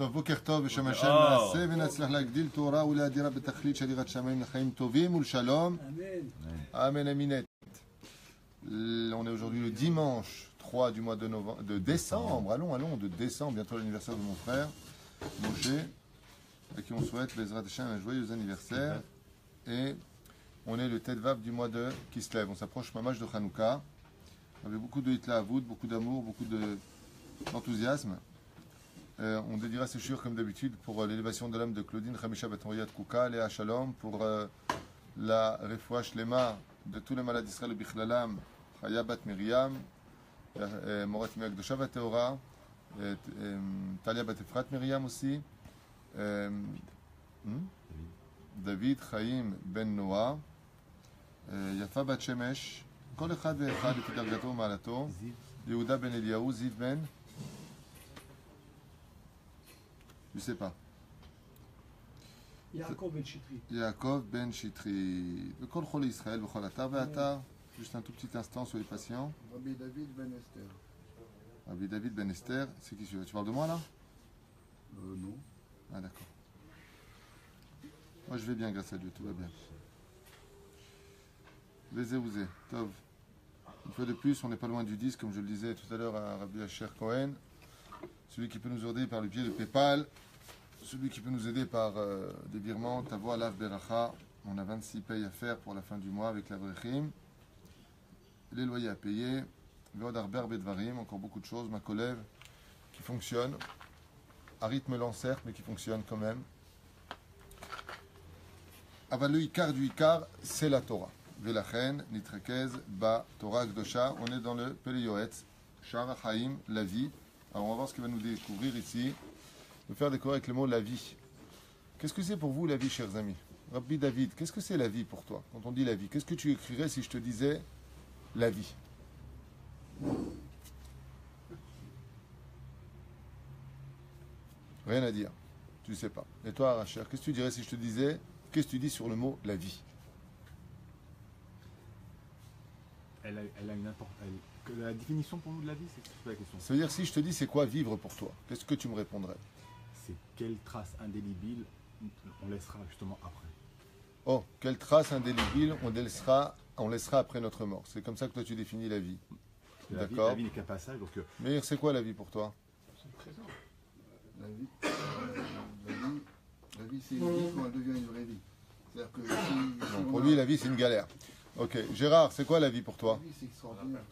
טוב, בוקר טוב, בשם השם נעשה ונצליח להגדיל תורה ולהדירה בתכלית של יראת שמיים לחיים טובים ולשלום. Amen. Amen. On est aujourd'hui le dimanche 3 du mois de décembre. Allons, de décembre, bientôt l'anniversaire de mon frère, Moshe, à qui on souhaite, Bezrat Hashem, un joyeux anniversaire. Et on est le Tetvav du mois de Kislev. On s'approche mamash de Hanouka, avec beaucoup de hitlaavout, beaucoup d'amour, beaucoup d'enthousiasme. On dédiera ce shur comme d'habitude pour l'élévation de l'âme de Claudine Khamisha Batoriat Kouka, Léa Shalom, pour la refoua shlema de tous les malades d'Israël Bichlalam, Chaya Bat Miriam, Morat Miagdosha Vateora, Talia Bat Efrat Miriam aussi, David Chaim Ben Noah, Yafa Bat Shemesh, כל אחד ואחד לפי דרגתו ומעלתו, יהודה בן אליהו, זיו בן, je sais pas. Yaakov Ben Shitri. Yaakov Ben Shitri. Kol Chol Israël, Bechol Atar Ve'atar. Juste un tout petit instant sur les patients. Rabbi David Ben Esther. Rabbi David Ben Esther. C'est qui celui-là? Tu parles de moi là? Non. Ah d'accord. Moi je vais bien grâce à Dieu, tout va bien. Vézé Ouzé, Tov. Une fois de plus, on n'est pas loin du 10, comme je le disais tout à l'heure à Rabbi Asher Cohen. Celui qui peut nous aider par le biais de PayPal, celui qui peut nous aider par des virements, Tavo Alav Beracha. On a 26 payes à faire pour la fin du mois avec la Vrechim. Les loyers à payer. Veod Arber Bedvarim, encore beaucoup de choses. Ma collègue qui fonctionne. À rythme lent certes, mais qui fonctionne quand même. Aval le Ikar du Ikar, c'est la Torah. Velachen, Nitrekez, Ba, Torah Gdosha. On est dans le Pele Yoetz, Shara Chaim, la vie. Alors on va voir ce qu'il va nous découvrir ici. Nous faire découvrir avec le mot la vie. Qu'est-ce que c'est pour vous la vie, chers amis? Rabbi David, qu'est-ce que c'est la vie pour toi? Quand on dit la vie, qu'est-ce que tu écrirais si je te disais la vie? Rien à dire. Tu ne sais pas. Et toi, Aracher, qu'est-ce que tu dirais si je te disais, qu'est-ce que tu dis sur le mot la vie? Elle a une importance. La définition pour nous de la vie, c'est la question. Ça veut dire si je te dis c'est quoi vivre pour toi, qu'est-ce que tu me répondrais? C'est quelle trace indélébile on laissera justement après. Oh, quelle trace indélébile on laissera après notre mort. C'est comme ça que toi tu définis la vie. D'accord. La vie n'est qu'un passage. Donc, mais c'est quoi la vie pour toi? C'est le présent. La vie c'est une vie quand elle devient une vraie vie. C'est-à-dire que si pour lui, la vie c'est une galère. Ok, Gérard, c'est quoi la vie pour toi? La vie c'est extraordinaire.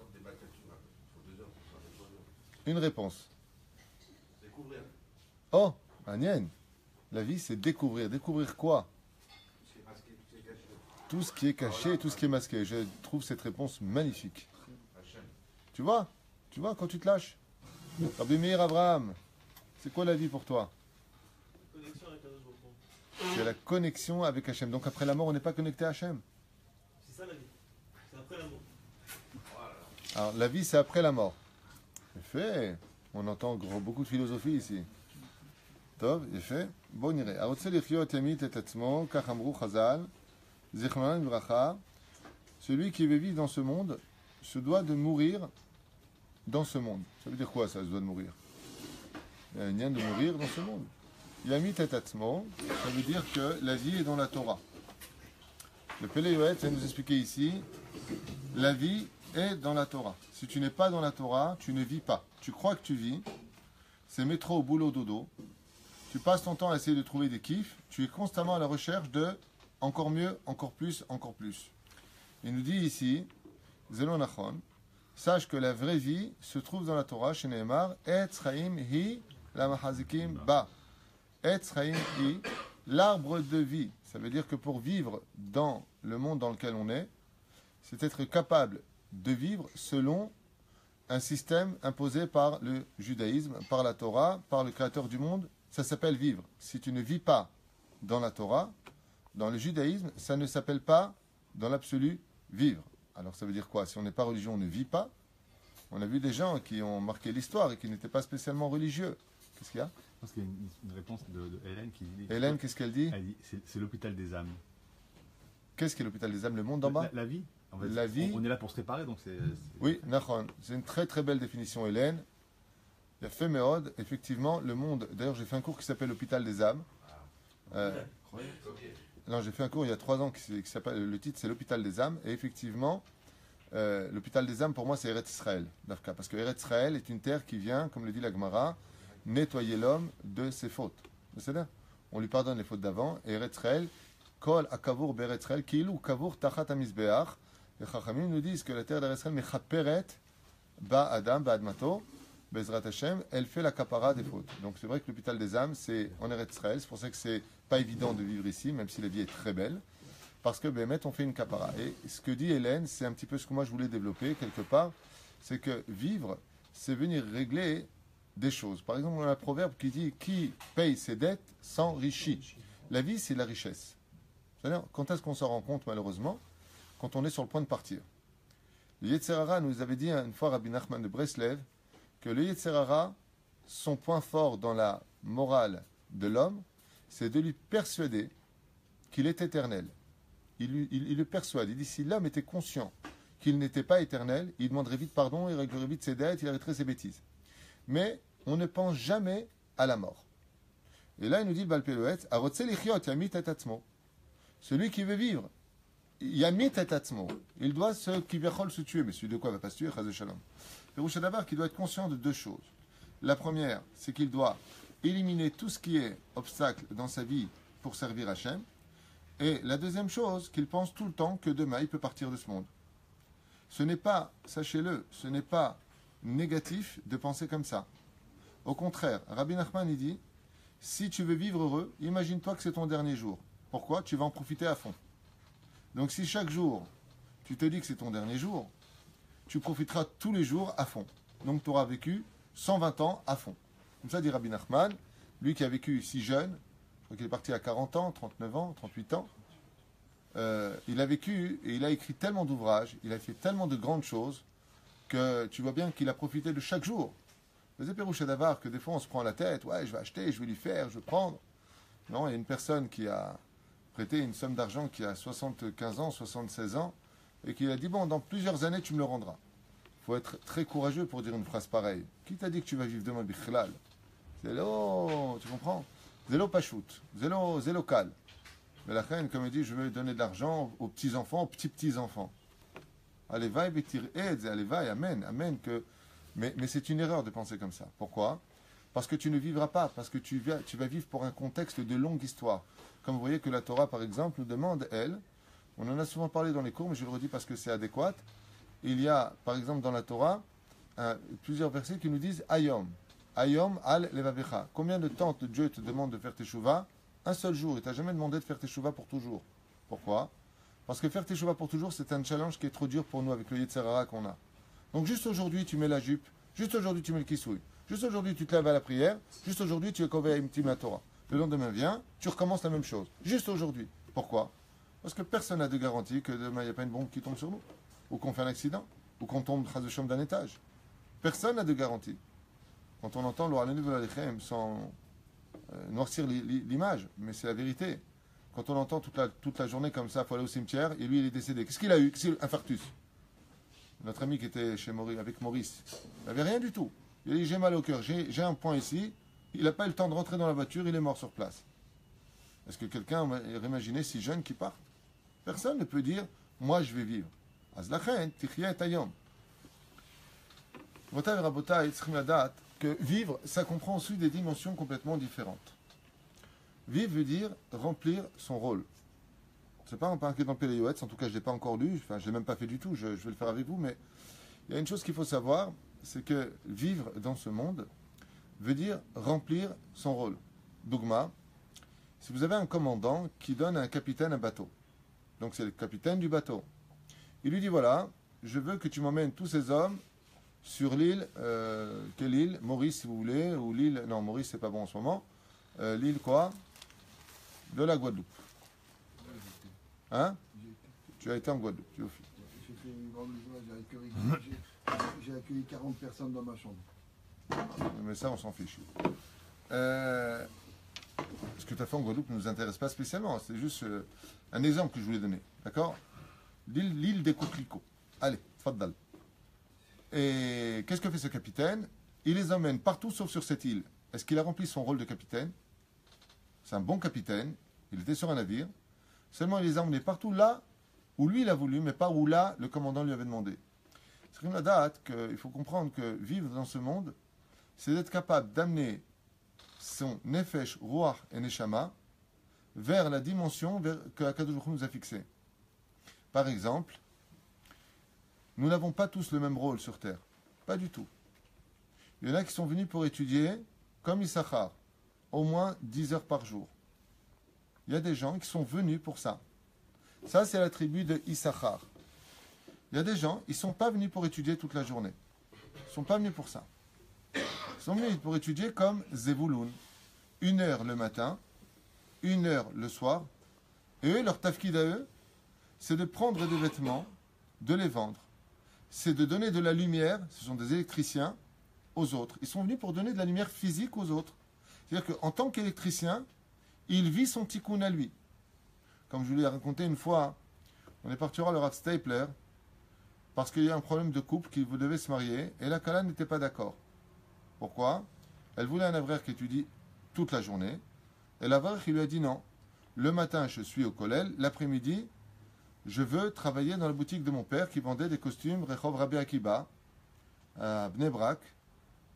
Une réponse. Découvrir. Oh, Agnès. La vie, c'est découvrir. Découvrir quoi? Tout ce qui est caché et tout ce qui est masqué. Je trouve cette réponse magnifique. Tu vois, quand tu te lâches. Rabbi Meir Abraham, c'est quoi la vie pour toi? Connexion avec Hachem. C'est la connexion avec Hachem. Donc après la mort, on n'est pas connecté à Hachem. C'est ça la vie. C'est après la mort. Alors la vie, c'est après la mort. Fait, on entend beaucoup de philosophie ici. Tov, fait. Bon, on irait. Celui qui veut vivre dans ce monde se doit de mourir dans ce monde. Ça veut dire quoi ça, se doit de mourir? Il y a un lien de mourir dans ce monde. Yamit et Atzmo, ça veut dire que la vie est dans la Torah. Le Pele Yoetz va nous expliquer ici, la vie est dans la Torah. Si tu n'es pas dans la Torah, tu ne vis pas. Tu crois que tu vis, c'est métro, boulot, dodo. Tu passes ton temps à essayer de trouver des kiffs, tu es constamment à la recherche de encore mieux, encore plus, encore plus. Il nous dit ici, Zelon Achon, sache que la vraie vie se trouve dans la Torah, chez Nehemar, Etz Chaim hi la mahazikim ba. Etz Chaim hi, l'arbre de vie. Ça veut dire que pour vivre dans le monde dans lequel on est, c'est être capable de vivre selon un système imposé par le judaïsme, par la Torah, par le créateur du monde. Ça s'appelle vivre. Si tu ne vis pas dans la Torah, dans le judaïsme, ça ne s'appelle pas, dans l'absolu, vivre. Alors ça veut dire quoi? Si on n'est pas religieux, on ne vit pas. On a vu des gens qui ont marqué l'histoire et qui n'étaient pas spécialement religieux. Qu'est-ce qu'il y a? Je pense qu'il y a une réponse de Hélène qui dit... Hélène, qu'est-ce qu'elle dit? Elle dit, c'est l'hôpital des âmes. Qu'est-ce qu'est l'hôpital des âmes? Le monde d'en bas? La vie. En fait, la vie. On est là pour se réparer, donc c'est... Oui, Nachon. C'est une très très belle définition, Hélène. Il y a fait Méod, effectivement, le monde. D'ailleurs, j'ai fait un cours qui s'appelle l'hôpital des âmes. Non, j'ai fait un cours il y a 3 ans qui s'appelle. Le titre, c'est l'hôpital des âmes. Et effectivement, l'hôpital des âmes, pour moi, c'est Eretz Israël, Dafka. Parce que Eretz Israël est une terre qui vient, comme le dit la Gemara, nettoyer l'homme de ses fautes. C'est-à-dire, on lui pardonne les fautes d'avant. Et Eretz Israël, Kol akavur be'Eretz Israël, kilu kavur tachat hamizbeach. Les Chachamim nous disent que la terre d'Eretz Israël, mechaperet ba Adam, ba Admato, Bezrat Hashem, elle fait la capara des fautes. Donc c'est vrai que l'hôpital des âmes, c'est en Eretz Israël. C'est pour ça que c'est pas évident de vivre ici, même si la vie est très belle. Parce que Bémet, on fait une capara. Et ce que dit Hélène, c'est un petit peu ce que moi je voulais développer quelque part, c'est que vivre, c'est venir régler des choses. Par exemple, on a un proverbe qui dit « Qui paye ses dettes s'enrichit ». La vie, c'est la richesse. C'est-à-dire, quand est-ce qu'on s'en rend compte, malheureusement? Quand on est sur le point de partir. Le Yetzer Hara nous avait dit une fois, Rabbi Nachman de Breslev, que le Yetzer Hara, son point fort dans la morale de l'homme, c'est de lui persuader qu'il est éternel. Il le persuade. Il dit, si l'homme était conscient qu'il n'était pas éternel, il demanderait vite pardon, il réglerait vite ses dettes, il arrêterait ses bêtises. Mais on ne pense jamais à la mort. Et là, il nous dit le Baal Peloetz, Arotse lichiot, yamit et atzmo. Celui qui veut vivre, yamit et atzmo. Il doit se tuer. Mais celui de quoi va pas se tuer, Chaz Shalom. Pérouche d'abord qu'il doit être conscient de 2 choses. La première, c'est qu'il doit éliminer tout ce qui est obstacle dans sa vie pour servir Hachem. Et la deuxième chose, qu'il pense tout le temps que demain, il peut partir de ce monde. Ce n'est pas, sachez-le, ce n'est pas négatif de penser comme ça. Au contraire, Rabbi Nachman, il dit, si tu veux vivre heureux, imagine-toi que c'est ton dernier jour. Pourquoi? Tu vas en profiter à fond. Donc si chaque jour, tu te dis que c'est ton dernier jour, tu profiteras tous les jours à fond. Donc tu auras vécu 120 ans à fond. Comme ça dit Rabbi Nachman, lui qui a vécu si jeune, je crois qu'il est parti à 40 ans, 39 ans, 38 ans, il a vécu et il a écrit tellement d'ouvrages, il a fait tellement de grandes choses, que tu vois bien qu'il a profité de chaque jour. Vous Pérouche d'Avar que des fois on se prend la tête, ouais, je vais acheter, je vais lui faire, je vais prendre. Non, il y a une personne qui a prêté une somme d'argent qui a 75 ans, 76 ans, et qui a dit, bon, dans plusieurs années, tu me le rendras. Il faut être très courageux pour dire une phrase pareille. Qui t'a dit que tu vas vivre demain, Bichlal? Zélo, tu comprends? Zélo pachout, zélo cal. Mais la reine, comme il dit, je veux donner de l'argent aux petits-enfants, aux petits-petits-enfants. Allez, va, allez, va, amen, amen. Mais c'est une erreur de penser comme ça. Pourquoi? Parce que tu ne vivras pas, parce que tu vas vivre pour un contexte de longue histoire. Comme vous voyez que la Torah, par exemple, nous demande, elle, on en a souvent parlé dans les cours, mais je le redis parce que c'est adéquat, il y a, par exemple, dans la Torah, plusieurs versets qui nous disent « Ayom ». Ayom al levavecha. Combien de temps Dieu te demande de faire teshuva? Un seul jour. Il t'a jamais demandé de faire teshuva pour toujours. Pourquoi? Parce que faire teshuva pour toujours, c'est un challenge qui est trop dur pour nous avec le Yetzer Hara qu'on a. Donc juste aujourd'hui, tu mets la jupe. Juste aujourd'hui, tu mets le kisouille. Juste aujourd'hui, tu te lèves à la prière. Juste aujourd'hui, tu es kové imtim la Torah. Le lendemain vient, tu recommences la même chose. Juste aujourd'hui. Pourquoi? Parce que personne n'a de garantie que demain, il n'y a pas une bombe qui tombe sur nous. Ou qu'on fait un accident. Ou qu'on tombe d'un étage. Personne n'a de garantie. Quand on entend l'Oralenu de l'Alechem sans noircir l'image, mais c'est la vérité. Quand on entend toute la journée comme ça, il faut aller au cimetière, et lui il est décédé. Qu'est-ce qu'il a eu? Infarctus. Notre ami qui était avec Maurice, il n'avait rien du tout. Il a dit, j'ai mal au cœur, j'ai un point ici, il n'a pas eu le temps de rentrer dans la voiture, il est mort sur place. Est-ce que quelqu'un aurait imaginé si jeune qui part? Personne ne peut dire, moi je vais vivre. Azlachen, tichia et ayom. Rabotai et Rabotai, tzrichim ladat, que vivre, ça comprend aussi des dimensions complètement différentes. Vivre veut dire remplir son rôle. C'est pas marqué dans Péléoetz, en tout cas je ne l'ai pas encore lu, enfin je ne l'ai même pas fait du tout, je vais le faire avec vous, mais il y a une chose qu'il faut savoir, c'est que vivre dans ce monde veut dire remplir son rôle. Dogma, si vous avez un commandant qui donne à un capitaine un bateau, donc c'est le capitaine du bateau, il lui dit voilà, je veux que tu m'emmènes tous ces hommes sur l'île, quelle île? Maurice si vous voulez, ou l'île, non Maurice c'est pas bon en ce moment, l'île quoi? De la Guadeloupe. Hein? Tu as été en Guadeloupe, tu es J'ai fait une grande maison, j'ai accueilli 40 personnes dans ma chambre. Mais ça on s'en fiche. Ce que tu as fait en Guadeloupe ne nous intéresse pas spécialement, c'est juste un exemple que je voulais donner, d'accord? L'île des coquelicots. Allez, faddal. Et qu'est-ce que fait ce capitaine? il les emmène partout sauf sur cette île. Est-ce qu'il a rempli son rôle de capitaine? C'est un bon capitaine, il était sur un navire. Seulement, il les a emmenés partout là où lui il a voulu, mais pas où là le commandant lui avait demandé. C'est comme la date qu'il faut comprendre que vivre dans ce monde, c'est d'être capable d'amener son nefesh, ruach et neshama vers la dimension que Akadosh Baruch Hu nous a fixée. Par exemple, nous n'avons pas tous le même rôle sur Terre. Pas du tout. Il y en a qui sont venus pour étudier, comme Issachar, au moins 10 heures par jour. Il y a des gens qui sont venus pour ça. Ça, c'est la tribu de Issachar. Il y a des gens, ils ne sont pas venus pour étudier toute la journée. Ils ne sont pas venus pour ça. Ils sont venus pour étudier comme Zevulun. 1 heure le matin, 1 heure le soir. Et eux, leur tafkid à eux, c'est de prendre des vêtements, de les vendre. C'est de donner de la lumière, ce sont des électriciens, aux autres. Ils sont venus pour donner de la lumière physique aux autres. C'est-à-dire qu'en tant qu'électricien, il vit son tikkun à lui. Comme je vous l'ai raconté une fois, on est parti voir le Rav Stapler parce qu'il y a un problème de couple qui devait se marier et la Kala n'était pas d'accord. Pourquoi? Elle voulait un avraire qui étudie toute la journée et l'avraire qui lui a dit non. Le matin, je suis au kollel, l'après-midi, je veux travailler dans la boutique de mon père qui vendait des costumes Rechov Rabbi Akiba à Bnei Brak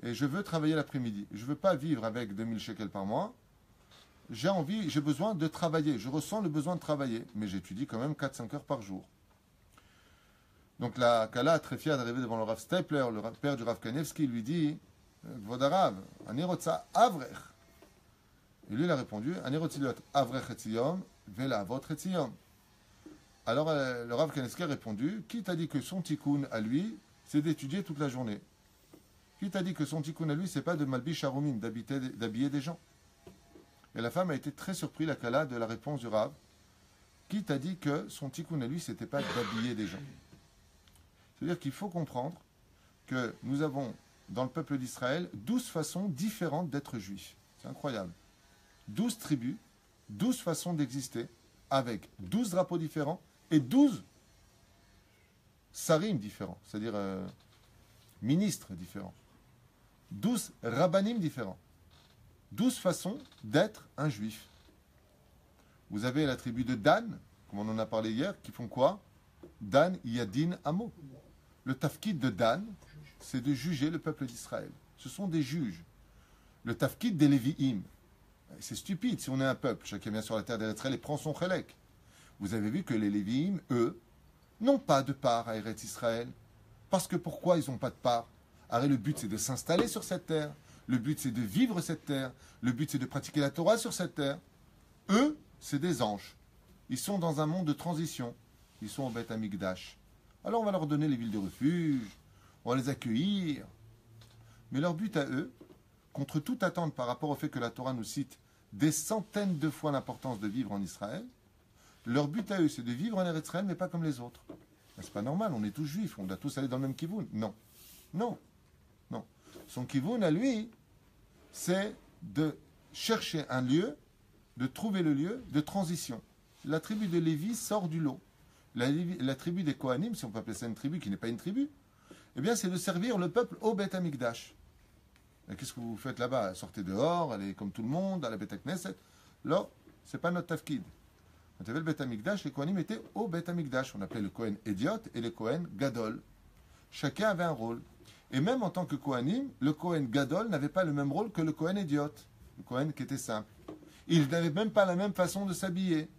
et je veux travailler l'après-midi. Je ne veux pas vivre avec 2000 shekels par mois. J'ai besoin de travailler. Je ressens le besoin de travailler. Mais j'étudie quand même 4-5 heures par jour. Donc la Kala, très fière d'arriver devant le Rav Stapler, le père du Rav Kanevski, lui dit Vodarav, Anirotza Avrech. Et lui, il a répondu Anirotziliot Avrech Etziyom, Vela Avot Etziyom. Alors le Rav Kanevski a répondu Qui t'a dit que son tikkun à lui, c'est d'étudier toute la journée? Qui t'a dit que son tikkun à lui, c'est pas de Malbish Harumim, d'habiller des gens? Et la femme a été très surprise, la Kala, de la réponse du Rav. Qui t'a dit que son tikkun à lui, c'était pas d'habiller des gens? C'est-à-dire qu'il faut comprendre que nous avons, dans le peuple d'Israël, 12 façons différentes d'être juifs. C'est incroyable. 12 tribus, 12 façons d'exister, avec 12 drapeaux différents et 12 sarim différents, c'est-à-dire ministres différents. 12 rabbanim différents. 12 façons d'être un juif. Vous avez la tribu de Dan, comme on en a parlé hier, qui font quoi? Dan Yadin Amo. Le tafkid de Dan, c'est de juger le peuple d'Israël. Ce sont des juges. Le tafkid des Lévi'im. C'est stupide si on est un peuple. Chacun vient sur la terre d'Israël et prend son chélek. Vous avez vu que les Lévi'im, eux, n'ont pas de part à Eretz Israël. Parce que pourquoi ils n'ont pas de part? Alors le but c'est de s'installer sur cette terre. Le but c'est de vivre cette terre. Le but c'est de pratiquer la Torah sur cette terre. Eux, c'est des anges. Ils sont dans un monde de transition. Ils sont au Beth Amikdash. Alors on va leur donner les villes de refuge. On va les accueillir. Mais leur but à eux, contre toute attente par rapport au fait que la Torah nous cite des centaines de fois l'importance de vivre en Israël, leur but à eux, c'est de vivre en Eretz Israël, mais pas comme les autres. Ben, c'est pas normal, on est tous juifs, on doit tous aller dans le même kivoun. Non. Non. Non. Son kivoun à lui, c'est de chercher un lieu, de trouver le lieu de transition. La tribu de Lévi sort du lot. La tribu des Kohanim, si on peut appeler ça une tribu qui n'est pas une tribu, eh bien c'est de servir le peuple au Beth Amikdash. Et qu'est-ce que vous faites là-bas? Sortez dehors, allez comme tout le monde, à la Beth Knesset. Là, c'est pas notre tafkid. Quand il y avait le Beth Amikdash, les Kohanim étaient au Beth Amikdash. On appelait le Kohen Idiot et le Kohen Gadol. Chacun avait un rôle. Et même en tant que Kohanim, le Kohen Gadol n'avait pas le même rôle que le Kohen Idiot. Le Kohen qui était simple. Il n'avait même pas la même façon de s'habiller.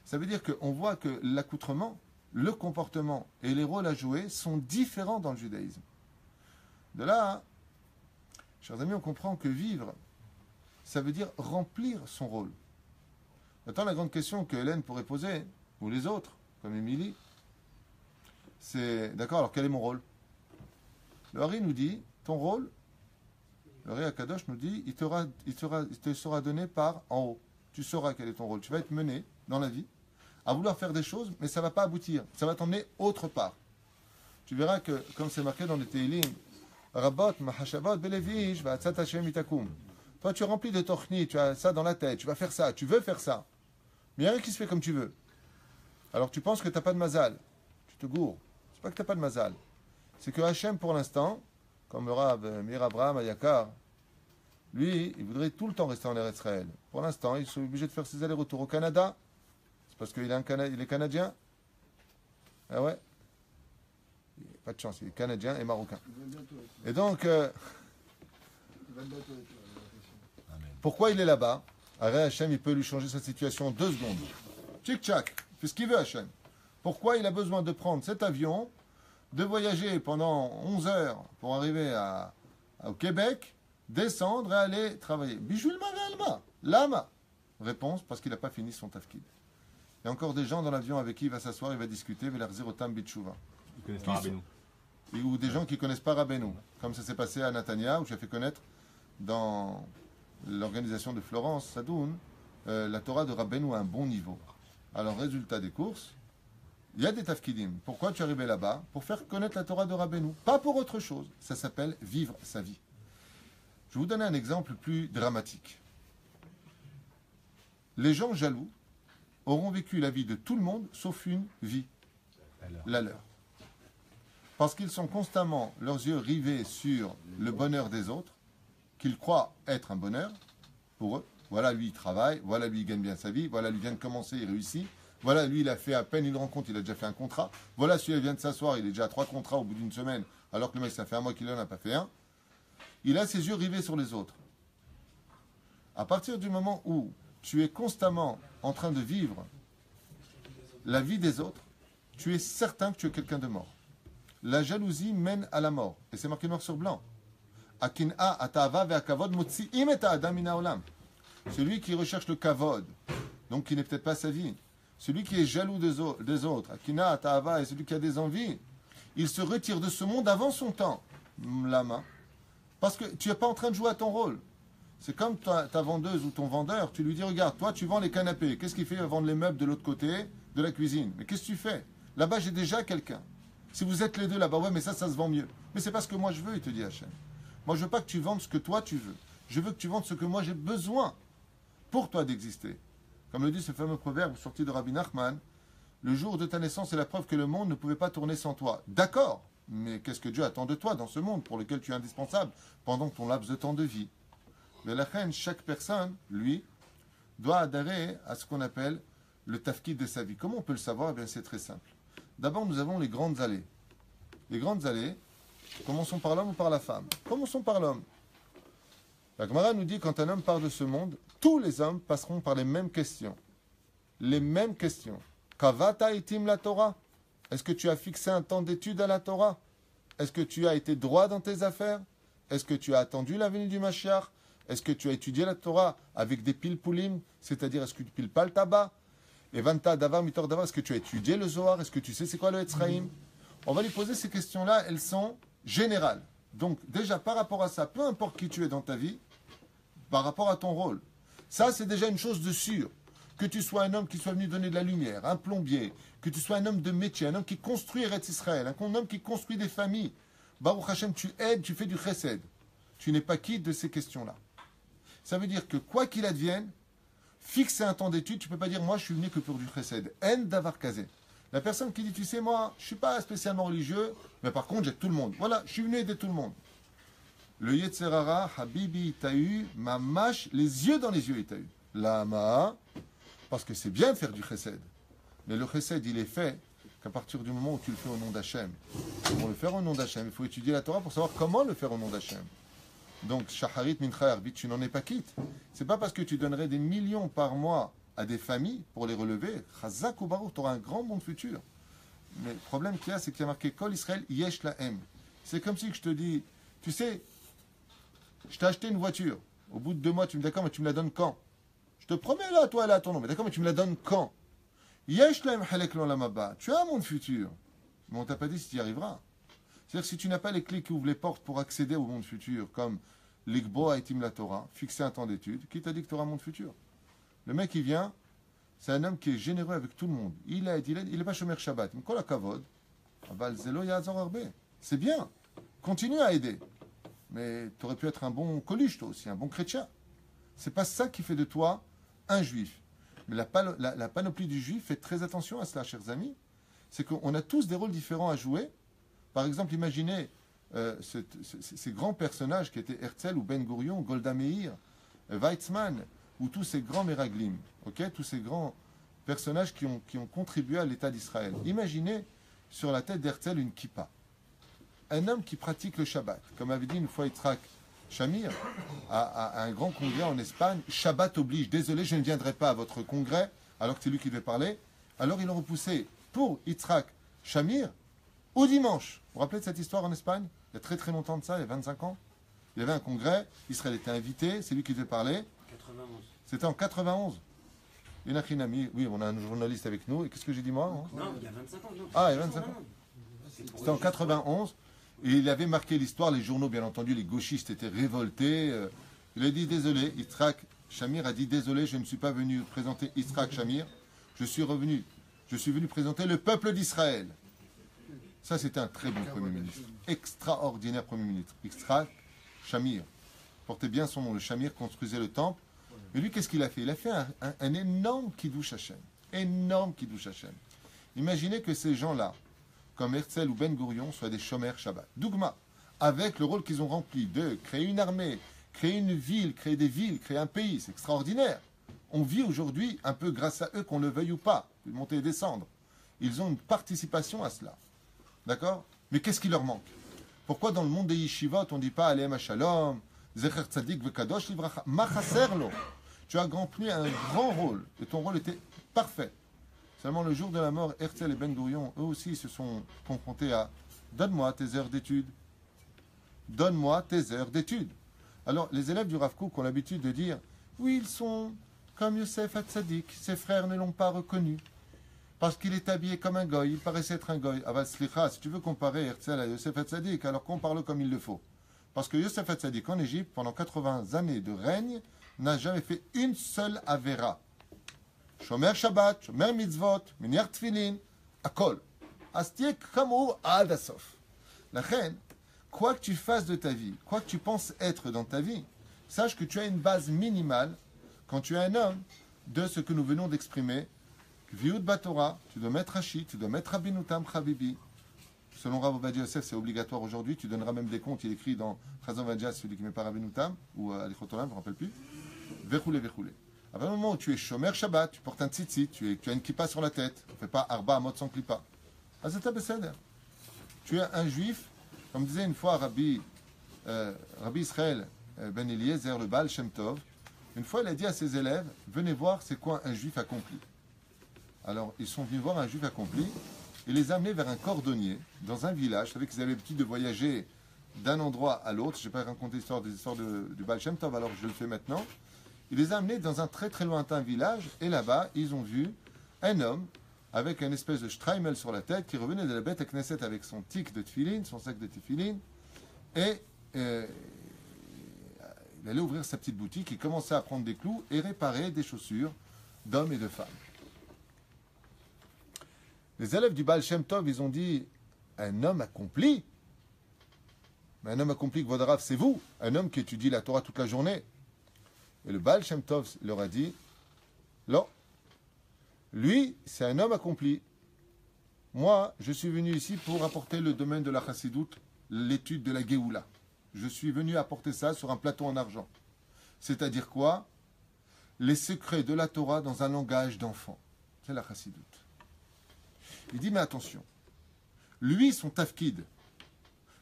Ça veut dire qu'on voit que l'accoutrement, le comportement et les rôles à jouer sont différents dans le judaïsme. De là, chers amis, on comprend que vivre, ça veut dire remplir son rôle. Maintenant, la grande question que Hélène pourrait poser, ou les autres, comme Émilie, c'est, d'accord, alors quel est mon rôle? Le Hari nous dit, ton rôle, le Hari Akadosh nous dit, il te sera donné par en haut. Tu sauras quel est ton rôle. Tu vas être mené dans la vie à vouloir faire des choses, mais ça ne va pas aboutir. Ça va t'emmener autre part. Tu verras que, comme c'est marqué dans les Teilim, Rabot, Mahashabot, Belevish, Vatzat Hashem Itakum. Toi, tu remplis de torchni, tu as ça dans la tête, tu vas faire ça, tu veux faire ça. Mais il n'y a rien qui se fait comme tu veux. Alors tu penses que tu n'as pas de mazal. Tu te gourres. C'est pas que tu n'as pas de mazal. C'est que Hachem, pour l'instant, comme le Rav Mir Abraham Ayakar, lui, il voudrait tout le temps rester en Eretz Israël. Pour l'instant, il est obligé de faire ses allers-retours au Canada. C'est parce qu'il il est canadien. Ah ouais. Pas de chance, il est canadien et marocain. Il va bientôt être là. Et donc, Il va bientôt être là, j'ai l'impression. pourquoi il est là-bas? Arrête, Hachem, il peut lui changer sa situation en 2 secondes. Tchic-tchac, il fait ce qu'il veut, Hachem. Pourquoi il a besoin de prendre cet avion, de voyager pendant 11 heures pour arriver au Québec, descendre et aller travailler? Bijouil Alma, Lama. Réponse, parce qu'il n'a pas fini son tafkid. Il y a encore des gens dans l'avion avec qui il va s'asseoir, il va discuter, il va leur dire au Tam Bitchouva. Ils connaissent pas Rabbeinu. Ou des gens qui ne connaissent pas Rabbeinu, comme ça s'est passé à Natania, où j'ai fait connaître dans l'organisation de Florence, Sadoun, la Torah de Rabbeinu à un bon niveau. Alors, résultat des courses, il y a des tafkidim. Pourquoi tu es arrivé là-bas? Pour faire connaître la Torah de Rabbeinu, pas pour autre chose. Ça s'appelle vivre sa vie. Je vais vous donner un exemple plus dramatique. Les gens jaloux auront vécu la vie de tout le monde, sauf une vie, la leur. Parce qu'ils sont constamment, leurs yeux rivés sur le bonheur des autres, qu'ils croient être un bonheur pour eux. Voilà, lui, il travaille, voilà, lui, il gagne bien sa vie, voilà, lui, vient de commencer, il réussit, voilà, lui, il a fait à peine une rencontre, il a déjà fait un contrat, voilà, celui-là vient de s'asseoir, il est déjà à 3 contrats au bout d'une semaine, alors que le mec, ça fait 1 mois qu'il n'en a pas fait un. Il a ses yeux rivés sur les autres. À partir du moment où tu es constamment en train de vivre la vie des autres, tu es certain que tu es quelqu'un de mort. La jalousie mène à la mort. Et c'est marqué noir sur blanc. Akin'a ata'ava ve'akavod motzi'im et ha'adam min ha'olam. Celui qui recherche le kavod, donc qui n'est peut-être pas sa vie, celui qui est jaloux des autres, Akin'a ata'ava, et celui qui a des envies, il se retire de ce monde avant son temps. Lama. Parce que tu n'es pas en train de jouer à ton rôle. C'est comme ta vendeuse ou ton vendeur, tu lui dis, regarde, toi tu vends les canapés, qu'est-ce qu'il fait? Il va vendre les meubles de l'autre côté de la cuisine. Mais qu'est-ce que tu fais? Là-bas j'ai déjà quelqu'un. Si vous êtes les deux là-bas, ouais, mais ça se vend mieux. Mais c'est pas ce que moi je veux, il te dit Hachem. Moi je veux pas que tu vendes ce que toi tu veux. Je veux que tu vendes ce que moi j'ai besoin pour toi d'exister. Comme le dit ce fameux proverbe sorti de Rabbi Nachman, le jour de ta naissance est la preuve que le monde ne pouvait pas tourner sans toi. D'accord, mais qu'est-ce que Dieu attend de toi dans ce monde pour lequel tu es indispensable pendant ton laps de temps de vie? Mais la reine, chaque personne, lui, doit adhérer à ce qu'on appelle le tafkid de sa vie. Comment on peut le savoir? Eh bien, c'est très simple. D'abord, nous avons les grandes allées. Les grandes allées, commençons par l'homme ou par la femme? Commençons par l'homme. La Gemara nous dit, quand un homme part de ce monde, tous les hommes passeront par les mêmes questions. Les mêmes questions. Kavata itim la Torah? Est-ce que tu as fixé un temps d'étude à la Torah? Est-ce que tu as été droit dans tes affaires? Est-ce que tu as attendu la venue du Mashiach? Est-ce que tu as étudié la Torah avec des piles poulim? C'est-à-dire, est-ce que tu piles pas le tabac? Et Vanta Davar, Mitor Davar, est-ce que tu as étudié le Zohar? Est-ce que tu sais c'est quoi le Etzraïm? On va lui poser ces questions-là, elles sont générales. Donc, déjà, par rapport à ça, peu importe qui tu es dans ta vie, par rapport à ton rôle, ça, c'est déjà une chose de sûr. Que tu sois un homme qui soit venu donner de la lumière, un plombier, que tu sois un homme de métier, un homme qui construit Eretz Israël, un homme qui construit des familles. Baruch Hashem, tu aides, tu fais du chesed. Tu n'es pas quitte de ces questions-là. Ça veut dire que quoi qu'il advienne, fixer un temps d'étude, tu ne peux pas dire, moi, je suis venu que pour du chesed. En davar kazé. La personne qui dit, tu sais, moi, je ne suis pas spécialement religieux, mais par contre, j'aide tout le monde. Voilà, je suis venu aider tout le monde. Le Yetzerara, Habibi, t'a eu, mamash, les yeux dans les yeux, il t'a eu. Lama, parce que c'est bien de faire du chesed. Mais le chesed, il est fait qu'à partir du moment où tu le fais au nom d'Hachem. Pour le faire au nom d'Hachem, il faut étudier la Torah pour savoir comment le faire au nom d'Hachem. Donc, Shaharit Mincha Arbit, tu n'en es pas quitte. C'est pas parce que tu donnerais des millions par mois à des familles pour les relever, Chazak ou Baruch, tu auras un grand monde futur. Mais le problème qu'il y a, c'est qu'il y a marqué Kol Israël Yesh Lahem. C'est comme si je te dis, tu sais, je t'ai acheté une voiture. Au bout de 2 mois, tu me dis d'accord, mais tu me la donnes quand? Je te promets là, toi, elle est à ton nom. Mais d'accord, mais tu me la donnes quand? Yesh Lahem Halek l'Olam Haba. Tu as un monde futur. Mais on t'a pas dit si tu y arriveras. C'est-à-dire que si tu n'as pas les clés qui ouvrent les portes pour accéder au monde futur, comme l'Igbo Haïtim la Torah, fixer un temps d'étude, qui t'a dit que tu auras un monde futur? Le mec, il vient, c'est un homme qui est généreux avec tout le monde. Il n'est pas chômeur Shabbat. Mais quoi la kavod? C'est bien. Continue à aider. Mais tu aurais pu être un bon coluche, toi aussi, un bon chrétien. C'est pas ça qui fait de toi un juif. Mais la panoplie du juif, fait très attention à cela, chers amis. C'est qu'on a tous des rôles différents à jouer. Par exemple, imaginez ces grands personnages qui étaient Herzl ou Ben Gurion, Golda Meir, Weizmann, ou tous ces grands Meraglim, tous ces grands personnages qui ont contribué à l'État d'Israël. Imaginez sur la tête d'Herzl une kippa. Un homme qui pratique le Shabbat. Comme avait dit une fois Yitzhak Shamir à un grand congrès en Espagne, Shabbat oblige, désolé, je ne viendrai pas à votre congrès, alors que c'est lui qui devait parler. Alors ils l'ont repoussé pour Yitzhak Shamir au dimanche. Vous vous rappelez de cette histoire en Espagne? Il y a très très longtemps de ça, il y a 25 ans. Il y avait un congrès, Israël était invité, c'est lui qui devait parler. 91. C'était en 91. Inachinami, oui, on a un journaliste avec nous. Et qu'est-ce que j'ai dit moi Non, il y a 25 ans. Non. Ah, il y a 25 ans. C'était en 91. Et il avait marqué l'histoire. Les journaux, bien entendu, les gauchistes étaient révoltés. Il a dit désolé. Yitzhak Shamir a dit désolé, je ne suis pas venu présenter Yitzhak Shamir. Je suis venu présenter le peuple d'Israël. Ça, c'était un très bon Premier ministre. Extraordinaire Premier ministre. Yitzhak Shamir. Portez bien son nom. Le Shamir construisait le temple. Mais lui, qu'est-ce qu'il a fait? Il a fait un énorme Kiddush Hashem. Énorme Kiddush Hashem. Imaginez que ces gens-là, comme Herzl ou Ben Gurion, soient des chômeurs Shabbat. Dougma, avec le rôle qu'ils ont rempli de créer une armée, créer une ville, créer des villes, créer un pays. C'est extraordinaire. On vit aujourd'hui un peu grâce à eux, qu'on le veuille ou pas, monter et descendre. Ils ont une participation à cela. D'accord? Mais qu'est-ce qui leur manque? Pourquoi dans le monde des yeshivot, on ne dit pas Aleem Shalom, Zecher Tzadik Vekadosh Livracha, Ma Chaserlo? Tu as rempli un grand rôle, et ton rôle était parfait. Seulement le jour de la mort, Herzl et Ben Gurion, eux aussi, se sont confrontés à « Donne-moi tes heures d'études. Donne-moi tes heures d'études. » Alors, les élèves du Rav Kook ont l'habitude de dire « Oui, ils sont comme Yosef Hatzadik, ses frères ne l'ont pas reconnu. Parce qu'il est habillé comme un goy, il paraissait être un goy. » Ah bah, slicha, si tu veux comparer Herzl à Yosef Hatzadik, alors qu'on parle comme il le faut. Parce que Yosef Hatzadik, en Égypte, pendant 80 années de règne, n'a jamais fait une seule avéra. Shomer Shabbat, Shomer Mitzvot, Miniar Tfilin, Akol. Astiek Kamou Adasof. La reine, quoi que tu fasses de ta vie, quoi que tu penses être dans ta vie, sache que tu as une base minimale, quand tu es un homme, de ce que nous venons d'exprimer. Viud Batora, tu dois mettre Rashi, tu dois mettre Rabinutam Chabibi. Selon Rav Ovadia Yosef, c'est obligatoire aujourd'hui, tu donneras même des comptes, il écrit dans Chazon Vadja, celui qui met pas Rabinutam, ou Alichotolam, je ne me rappelle plus. Vechoulé, vechoulé. À partir du moment où tu es Shomer Shabbat, tu portes un tzitzit, tu as une kippa sur la tête, on ne fait pas Arba Amot sans kippa. Azata Beseder. Tu es un juif, comme disait une fois Rabbi Israël Ben Eliezer, le Baal Shem Tov, une fois il a dit à ses élèves, venez voir c'est quoi un juif accompli. Alors ils sont venus voir un juif accompli, et les a amenés vers un cordonnier, dans un village. Vous savez qu'ils avaient l'habitude de voyager d'un endroit à l'autre. Je n'ai pas raconté des histoires du Baal Shem Tov, alors je le fais maintenant. Il les a amenés dans un très très lointain village, et là-bas, ils ont vu un homme avec une espèce de streimel sur la tête qui revenait de la bête à Knesset avec son tic de tefilin, son sac de tefilin, et il allait ouvrir sa petite boutique, il commençait à prendre des clous et réparer des chaussures d'hommes et de femmes. Les élèves du Baal Shem Tov, ils ont dit, un homme accompli? Mais un homme accompli, Kvodarav, c'est vous, un homme qui étudie la Torah toute la journée. Et le Baal Shem Tov leur a dit, non, lui, c'est un homme accompli. Moi, je suis venu ici pour apporter le domaine de la Chassidoute, l'étude de la Géoula. Je suis venu apporter ça sur un plateau en argent. C'est-à-dire quoi? Les secrets de la Torah dans un langage d'enfant. C'est la Chassidoute. Il dit, mais attention, lui, son tafkid,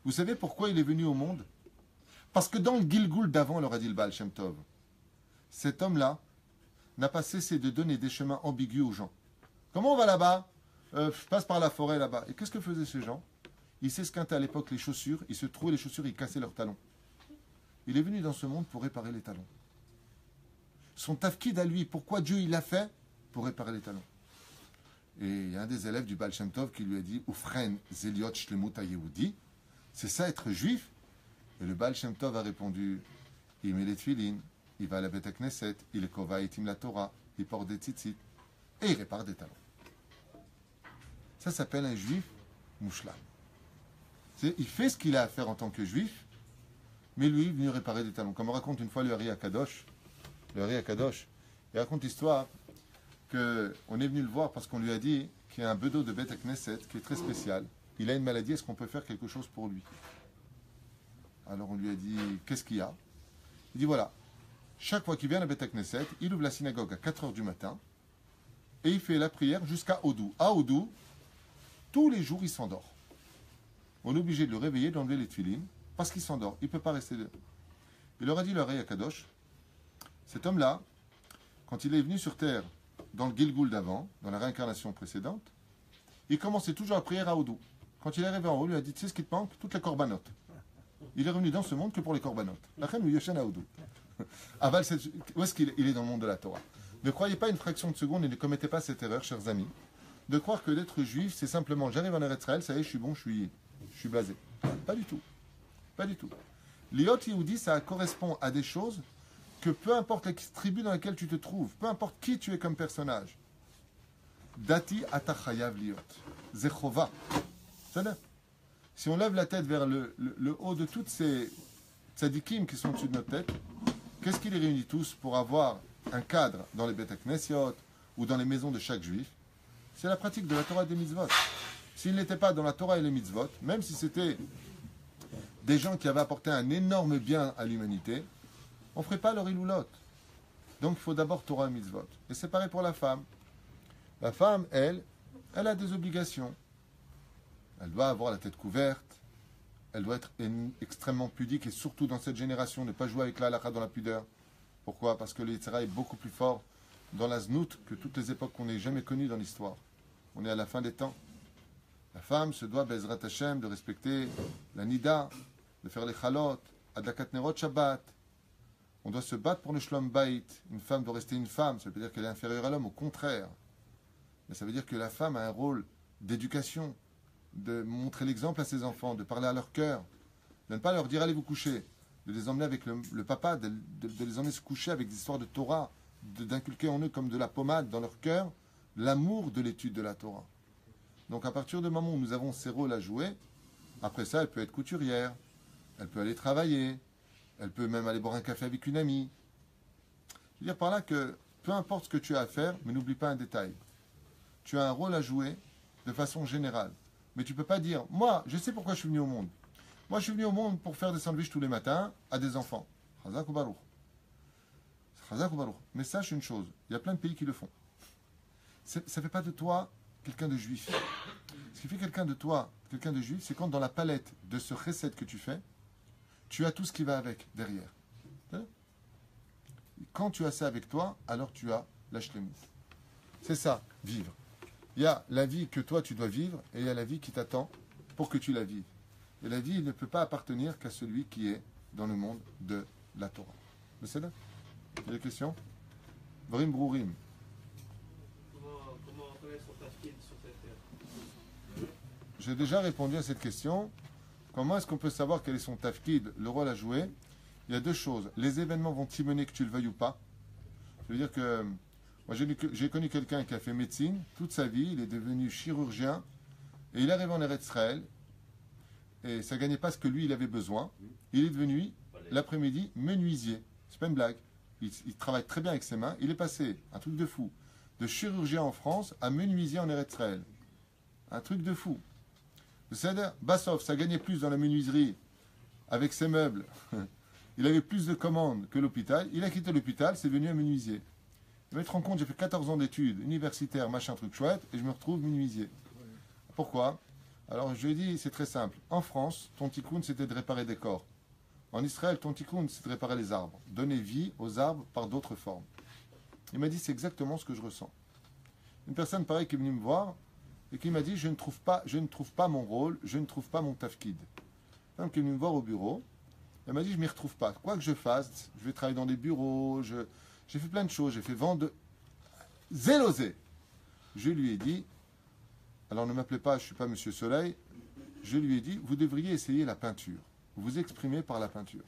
vous savez pourquoi il est venu au monde? Parce que dans le Gilgul d'avant, leur a dit le Baal Shem Tov, cet homme-là n'a pas cessé de donner des chemins ambigus aux gens. Comment on va là-bas? Je passe par la forêt là-bas. Et qu'est-ce que faisaient ces gens? Ils s'esquintaient à l'époque les chaussures, ils se trouvaient les chaussures, ils cassaient leurs talons. Il est venu dans ce monde pour réparer les talons. Son tafkid à lui, pourquoi Dieu il l'a fait? Pour réparer les talons. Et il y a un des élèves du Baal Shem Tov qui lui a dit Ufren Zeliot Shlemut HaYehudi, c'est ça être juif? Et le Baal Shem Tov a répondu il met les tefilin, il va à la Beth Knesset, il kova itim la Torah, il porte des tzitzit et il répare des talons. Ça s'appelle un juif mouchlam. Il fait ce qu'il a à faire en tant que juif, mais lui, il est venu réparer des talons. Comme on raconte une fois le Hari Akadosh, il raconte l'histoire qu'on est venu le voir parce qu'on lui a dit qu'il y a un bedeau de Beth Knesset qui est très spécial. Il a une maladie, est-ce qu'on peut faire quelque chose pour lui? Alors on lui a dit, qu'est-ce qu'il y a? Il dit, voilà, chaque fois qu'il vient à la Beth Knesset, il ouvre la synagogue à 4 heures du matin et il fait la prière jusqu'à Odou. À Odou, tous les jours, il s'endort. On est obligé de le réveiller, d'enlever les tefilines, parce qu'il s'endort. Il ne peut pas rester là. Il leur a dit, l'oreille à Kadosh, cet homme-là, quand il est venu sur terre, dans le Gilgoul d'avant, dans la réincarnation précédente, il commençait toujours à prier à Odou. Quand il est arrivé en haut, il lui a dit, tu sais ce qui te manque? Toutes les corbanotes. Il est revenu dans ce monde que pour les corbanotes. La reine ou Yoshen à Odou. Aval, où est-ce qu'il est? Il est dans le monde de la Torah. Ne croyez pas une fraction de seconde et ne commettez pas cette erreur, chers amis, de croire que d'être juif, c'est simplement j'arrive en Eretz Israël, ça y est, je suis bon, je suis blasé. Pas du tout. Pas du tout. Liot Yehudi, ça correspond à des choses que peu importe la tribu dans laquelle tu te trouves, peu importe qui tu es comme personnage. Dati atachayav liot. Zechova. C'est-à-dire, si on lève la tête vers le haut de toutes ces tzadikim qui sont au-dessus de notre tête, qu'est-ce qui les réunit tous pour avoir un cadre dans les Beth Knesiot ou dans les maisons de chaque juif? C'est la pratique de la Torah et des mitzvot. S'ils n'étaient pas dans la Torah et les mitzvot, même si c'était des gens qui avaient apporté un énorme bien à l'humanité, on ne ferait pas leur iloulot. Donc il faut d'abord Torah et mitzvot. Et c'est pareil pour la femme. La femme, elle a des obligations. Elle doit avoir la tête couverte, elle doit être extrêmement pudique et surtout dans cette génération, ne pas jouer avec la halakha dans la pudeur. Pourquoi? Parce que le Yitzhara est beaucoup plus fort dans la znout que toutes les époques qu'on n'ait jamais connues dans l'histoire. On est à la fin des temps. La femme se doit, Bezrat Hashem, de respecter la nida, de faire les chalot, adlakat nerot Shabbat. On doit se battre pour le shlom bait. Une femme doit rester une femme, ça veut dire qu'elle est inférieure à l'homme, au contraire. Mais ça veut dire que la femme a un rôle d'éducation, de montrer l'exemple à ses enfants, de parler à leur cœur, de ne pas leur dire allez vous coucher, de les emmener avec le papa, de les emmener se coucher avec des histoires de Torah, d'inculquer en eux comme de la pommade dans leur cœur l'amour de l'étude de la Torah. Donc à partir du moment où nous avons ces rôles à jouer, après ça elle peut être couturière, elle peut aller travailler, elle peut même aller boire un café avec une amie. Je veux dire par là que peu importe ce que tu as à faire, mais n'oublie pas un détail. Tu as un rôle à jouer de façon générale. Mais tu ne peux pas dire, moi, je sais pourquoi je suis venu au monde. Moi, je suis venu au monde pour faire des sandwichs tous les matins à des enfants. Chazak ou baruch. Chazak ou baruch. Mais sache une chose, il y a plein de pays qui le font. Ça ne fait pas de toi quelqu'un de juif. Ce qui fait quelqu'un de toi, quelqu'un de juif, c'est quand dans la palette de ce chesed que tu fais, tu as tout ce qui va avec, derrière. Quand tu as ça avec toi, alors tu as la shlemut. C'est ça, vivre. Il y a la vie que toi tu dois vivre et il y a la vie qui t'attend pour que tu la vives. Et la vie ne peut pas appartenir qu'à celui qui est dans le monde de la Torah. Mais c'est là. Il y a des questions? Vrim Brourim. Comment on connaît son tafkid sur cette terre? J'ai déjà répondu à cette question. Comment est-ce qu'on peut savoir quel est son tafkid, le rôle à jouer? Il y a deux choses. Les événements vont t'y mener que tu le veuilles ou pas. Je veux dire que moi, j'ai connu quelqu'un qui a fait médecine toute sa vie, il est devenu chirurgien, et il arrive en Eretz Israël, et ça ne gagnait pas ce que lui, il avait besoin. Il est devenu, l'après-midi, menuisier. C'est pas une blague. Il travaille très bien avec ses mains. Il est passé, un truc de fou, de chirurgien en France à menuisier en Eretz Israël. Un truc de fou. C'est-à-dire, Bassov, ça gagnait plus dans la menuiserie avec ses meubles. Il avait plus de commandes que l'hôpital. Il a quitté l'hôpital, c'est devenu un menuisier. Je te rends compte, j'ai fait 14 ans d'études universitaires, machin, truc chouette, et je me retrouve menuisier. Pourquoi? Alors, je lui ai dit, c'est très simple. En France, ton tikkun, c'était de réparer des corps. En Israël, ton tikkun, c'est de réparer les arbres. Donner vie aux arbres par d'autres formes. Il m'a dit, c'est exactement ce que je ressens. Une personne pareille qui est venue me voir, et qui m'a dit, je ne trouve pas mon rôle, je ne trouve pas mon tafkid. Une femme qui est venue me voir au bureau, elle m'a dit, je ne m'y retrouve pas. Quoi que je fasse, je vais travailler dans des bureaux, j'ai fait plein de choses, j'ai fait vendre zélosé. Je lui ai dit, alors ne m'appelez pas, je ne suis pas Monsieur Soleil, je lui ai dit, vous devriez essayer la peinture. Vous vous exprimez par la peinture.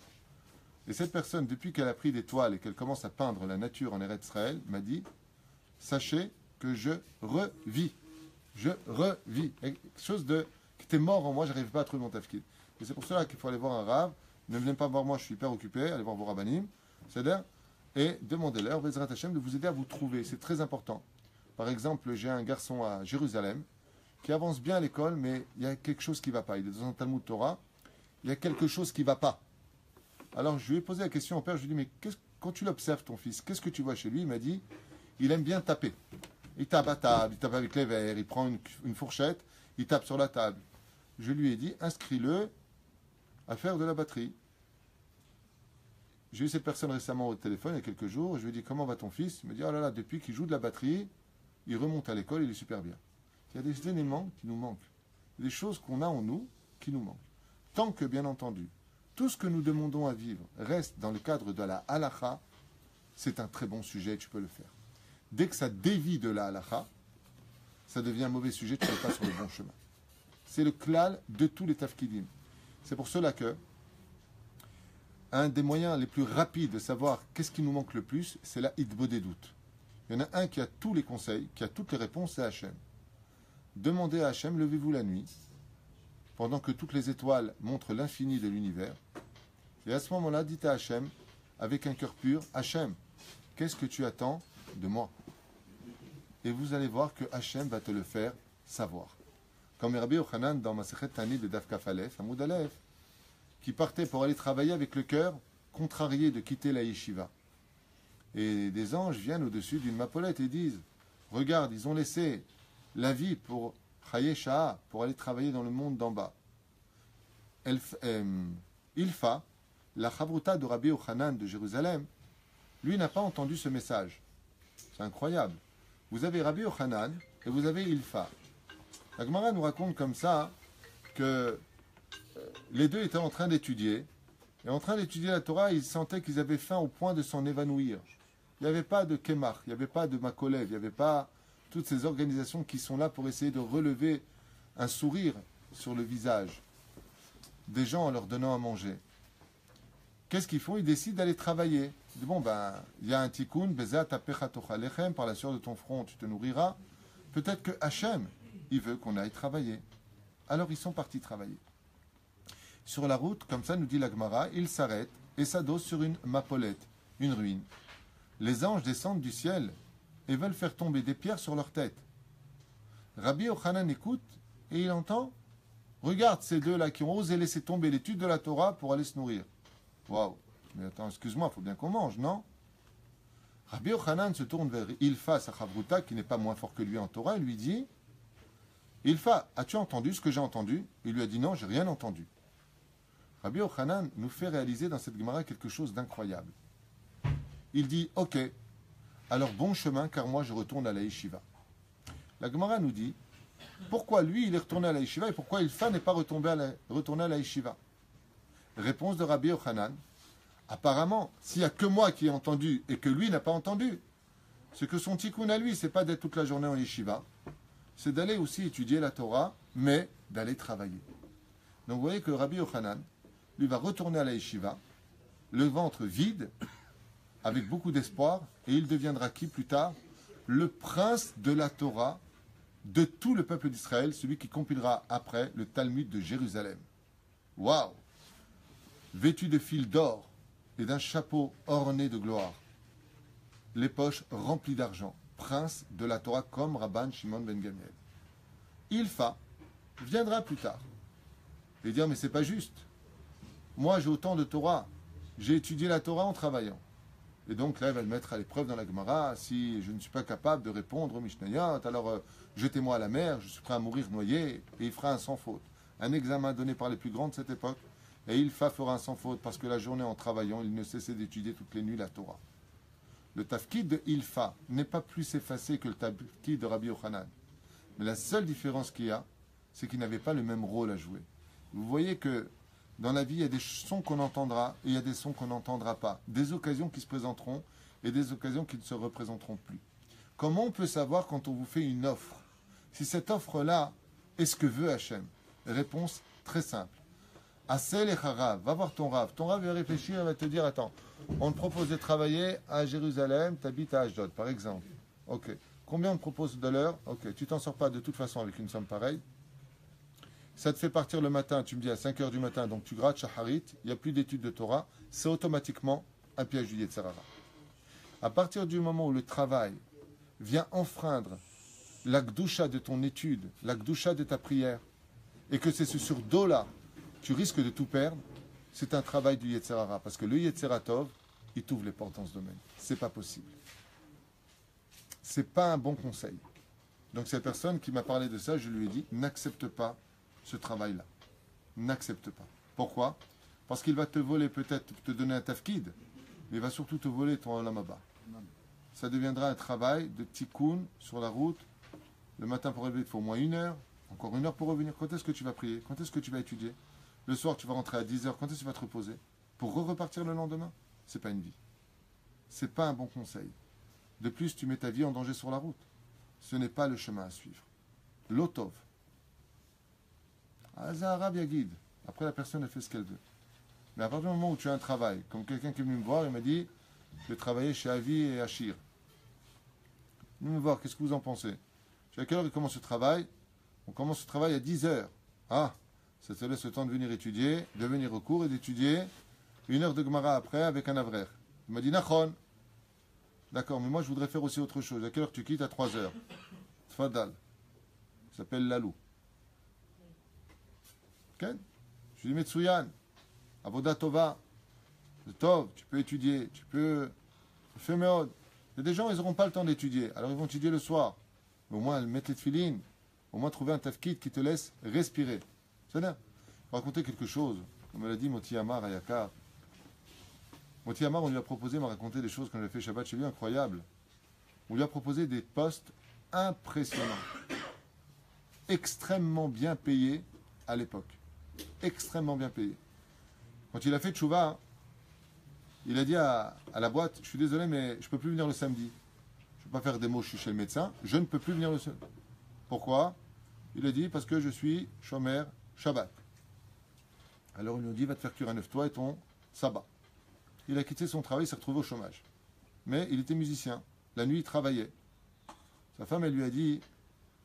Et cette personne, depuis qu'elle a pris des toiles et qu'elle commence à peindre la nature en Eretz Israël, m'a dit, sachez que je revis. Je revis. Quelque chose qui était mort en moi, je n'arrivais pas à trouver mon tafkid. Et c'est pour cela qu'il faut aller voir un rave. Ne venez pas voir moi, je suis hyper occupé. Allez voir vos rabbanim. C'est-à-dire, et demandez-leur, Bezrat Hashem, de vous aider à vous trouver. C'est très important. Par exemple, j'ai un garçon à Jérusalem qui avance bien à l'école, mais il y a quelque chose qui ne va pas. Il est dans un Talmud Torah. Il y a quelque chose qui ne va pas. Alors je lui ai posé la question au père, je lui ai dit, mais quand tu l'observes ton fils, qu'est-ce que tu vois chez lui? Il m'a dit, il aime bien taper. Il tape à table, il tape avec les verres, il prend une fourchette, il tape sur la table. Je lui ai dit, inscris-le à faire de la batterie. J'ai eu cette personne récemment au téléphone il y a quelques jours, je lui ai dit, comment va ton fils? Il me dit, oh là là, depuis qu'il joue de la batterie, il remonte à l'école, il est super bien. Il y a des éléments qui nous manquent, des choses qu'on a en nous qui nous manquent. Tant que, bien entendu, tout ce que nous demandons à vivre reste dans le cadre de la halakha, c'est un très bon sujet, tu peux le faire. Dès que ça dévie de la halakha, ça devient un mauvais sujet, tu n'es pas sur le bon chemin. C'est le klal de tous les tafkidim. C'est pour cela que un des moyens les plus rapides de savoir qu'est-ce qui nous manque le plus, c'est la hitbodedut. Il y en a un qui a tous les conseils, qui a toutes les réponses, c'est Hachem. Demandez à Hachem, levez-vous la nuit, pendant que toutes les étoiles montrent l'infini de l'univers. Et à ce moment-là, dites à Hachem, avec un cœur pur, Hachem, qu'est-ce que tu attends de moi? Et vous allez voir que Hachem va te le faire savoir. Comme Rabbi Yochanan dans Masechet Tani de Daf Kaf Aleph, Amoud Aleph, qui partait pour aller travailler avec le cœur contrarié de quitter la yeshiva. Et des anges viennent au-dessus d'une mappolette et disent, regarde, ils ont laissé la vie pour Chaye Sha'a, pour aller travailler dans le monde d'en bas. Ilfa, la chavruta de Rabbi Yochanan de Jérusalem, lui n'a pas entendu ce message. C'est incroyable. Vous avez Rabbi Yochanan et vous avez Ilfa. La Gemara nous raconte comme ça que les deux étaient en train d'étudier. Et en train d'étudier la Torah, ils sentaient qu'ils avaient faim au point de s'en évanouir. Il n'y avait pas de Kemach, il n'y avait pas de Makolev, il n'y avait pas toutes ces organisations qui sont là pour essayer de relever un sourire sur le visage des gens en leur donnant à manger. Qu'est-ce qu'ils font? Ils décident d'aller travailler. Ils disent, bon, ben, il y a un tikkun, bezat apecha tochalechem, par la sueur de ton front, tu te nourriras. Peut-être que Hachem, il veut qu'on aille travailler. Alors ils sont partis travailler. Sur la route, comme ça nous dit la Gemara, ils s'arrêtent et s'adossent sur une mappolette, une ruine. Les anges descendent du ciel et veulent faire tomber des pierres sur leur tête. Rabbi Yochanan écoute et il entend, regarde ces deux-là qui ont osé laisser tomber l'étude de la Torah pour aller se nourrir. Waouh! Mais attends, excuse-moi, il faut bien qu'on mange, non? Rabbi Yochanan se tourne vers Ilfa, sa chavruta, qui n'est pas moins fort que lui en Torah, et lui dit, Ilfa, as-tu entendu ce que j'ai entendu? Il lui a dit non, j'ai rien entendu. Rabbi Yochanan nous fait réaliser dans cette Gemara quelque chose d'incroyable. Il dit, ok, alors bon chemin, car moi je retourne à la yeshiva. La Gemara nous dit, pourquoi lui il est retourné à la yeshiva et pourquoi Ilfa n'est pas retourné à la yeshiva? Réponse de Rabbi Yochanan, apparemment, s'il n'y a que moi qui ai entendu et que lui n'a pas entendu, c'est que son tikkun à lui, c'est pas d'être toute la journée en yeshiva, c'est d'aller aussi étudier la Torah, mais d'aller travailler. Donc vous voyez que Rabbi Yochanan, lui va retourner à la yeshiva, le ventre vide, avec beaucoup d'espoir, et il deviendra qui plus tard? Le prince de la Torah de tout le peuple d'Israël, celui qui compilera après le Talmud de Jérusalem. Waouh! Vêtu de fils d'or et d'un chapeau orné de gloire, les poches remplies d'argent, prince de la Torah comme Rabban Shimon ben Gamliel. Ilfa viendra plus tard et dire mais c'est pas juste. Moi j'ai autant de Torah, j'ai étudié la Torah en travaillant. Et donc là, il va le mettre à l'épreuve dans la Gemara. Si je ne suis pas capable de répondre au Mishnayot, alors jetez-moi à la mer, je suis prêt à mourir noyé, et il fera un sans faute. Un examen donné par les plus grands de cette époque, et Ilfa fera un sans faute, parce que la journée en travaillant, il ne cessait d'étudier toutes les nuits la Torah. Le tafkid de Ilfa n'est pas plus effacé que le tafkid de Rabbi Yochanan. Mais la seule différence qu'il y a, c'est qu'il n'avait pas le même rôle à jouer. Vous voyez que dans la vie, il y a des sons qu'on entendra et il y a des sons qu'on n'entendra pas. Des occasions qui se présenteront et des occasions qui ne se représenteront plus. Comment on peut savoir quand on vous fait une offre, si cette offre-là est ce que veut Hachem? Réponse très simple. Asel et Harav, va voir ton Rav. Ton Rav va réfléchir et va te dire, attends, on te propose de travailler à Jérusalem, tu habites à Ashdod, par exemple. Ok. Combien on te propose de l'heure? Ok. Tu t'en sors pas de toute façon avec une somme pareille. Ça te fait partir le matin, tu me dis à 5h du matin, donc tu grattes Shaharit, il n'y a plus d'études de Torah, c'est automatiquement un piège du Yetzirara. À partir du moment où le travail vient enfreindre la gdusha de ton étude, la gdusha de ta prière, et que c'est ce sur dos-là, tu risques de tout perdre, c'est un travail du Yetzer Hara. Parce que le Yetzer Tov, il t'ouvre les portes dans ce domaine. C'est pas possible. C'est pas un bon conseil. Donc cette personne qui m'a parlé de ça, je lui ai dit, n'accepte pas ce travail-là. N'accepte pas. Pourquoi? Parce qu'il va te voler peut-être, te donner un tafkid, mais il va surtout te voler ton olam haba. Ça deviendra un travail de tikkun sur la route. Le matin pour élever, il faut au moins 1 heure. Encore 1 heure pour revenir. Quand est-ce que tu vas prier? Quand est-ce que tu vas étudier? Le soir, tu vas rentrer à 10 heures. Quand est-ce que tu vas te reposer? Pour repartir le lendemain? C'est pas une vie. C'est pas un bon conseil. De plus, tu mets ta vie en danger sur la route. Ce n'est pas le chemin à suivre. L'otov. Azahara guide. Après, la personne, elle fait ce qu'elle veut. Mais à partir du moment où tu as un travail, comme quelqu'un qui est venu me voir, il m'a dit, je vais travailler chez Avi et Achir. Il est venu me voir, qu'est-ce que vous en pensez? Je dis, à quelle heure il commence le travail? On commence le travail à 10 heures. Ah, ça te laisse le temps de venir étudier, de venir au cours et d'étudier 1 heure de Gemara après avec un avraire. Il m'a dit, Nachon. D'accord, mais moi je voudrais faire aussi autre chose. À quelle heure tu quittes? À 3 heures. Tfadal. Ça s'appelle Lalou. Ok? Je lui dis, Metsuyan. Avoda Tova. C'est Tov, tu peux étudier, tu peux faire méod. Il y a des gens, ils n'auront pas le temps d'étudier. Alors ils vont étudier le soir. Mais au moins, mettre les tefilines. Au moins, trouver un tafkid qui te laisse respirer. C'est-à-dire, raconter quelque chose. Comme l'a dit Moti Amar à Yakar. Moti Amar, on lui a proposé, m'a raconté des choses qu'on avait fait Shabbat chez lui, incroyables. On lui a proposé des postes impressionnants. Extrêmement bien payés à l'époque. Extrêmement bien payés. Quand il a fait Tchouva, il a dit à la boîte, je suis désolé, mais je ne peux plus venir le samedi. Je ne peux pas faire des mots, je suis chez le médecin. Je ne peux plus venir le samedi. Pourquoi? Il a dit, parce que je suis Shomer Shabbat. Alors il nous dit, va te faire cuire un œuf, toi et ton sabbat. Il a quitté son travail, il s'est retrouvé au chômage. Mais il était musicien. La nuit, il travaillait. Sa femme, elle lui a dit,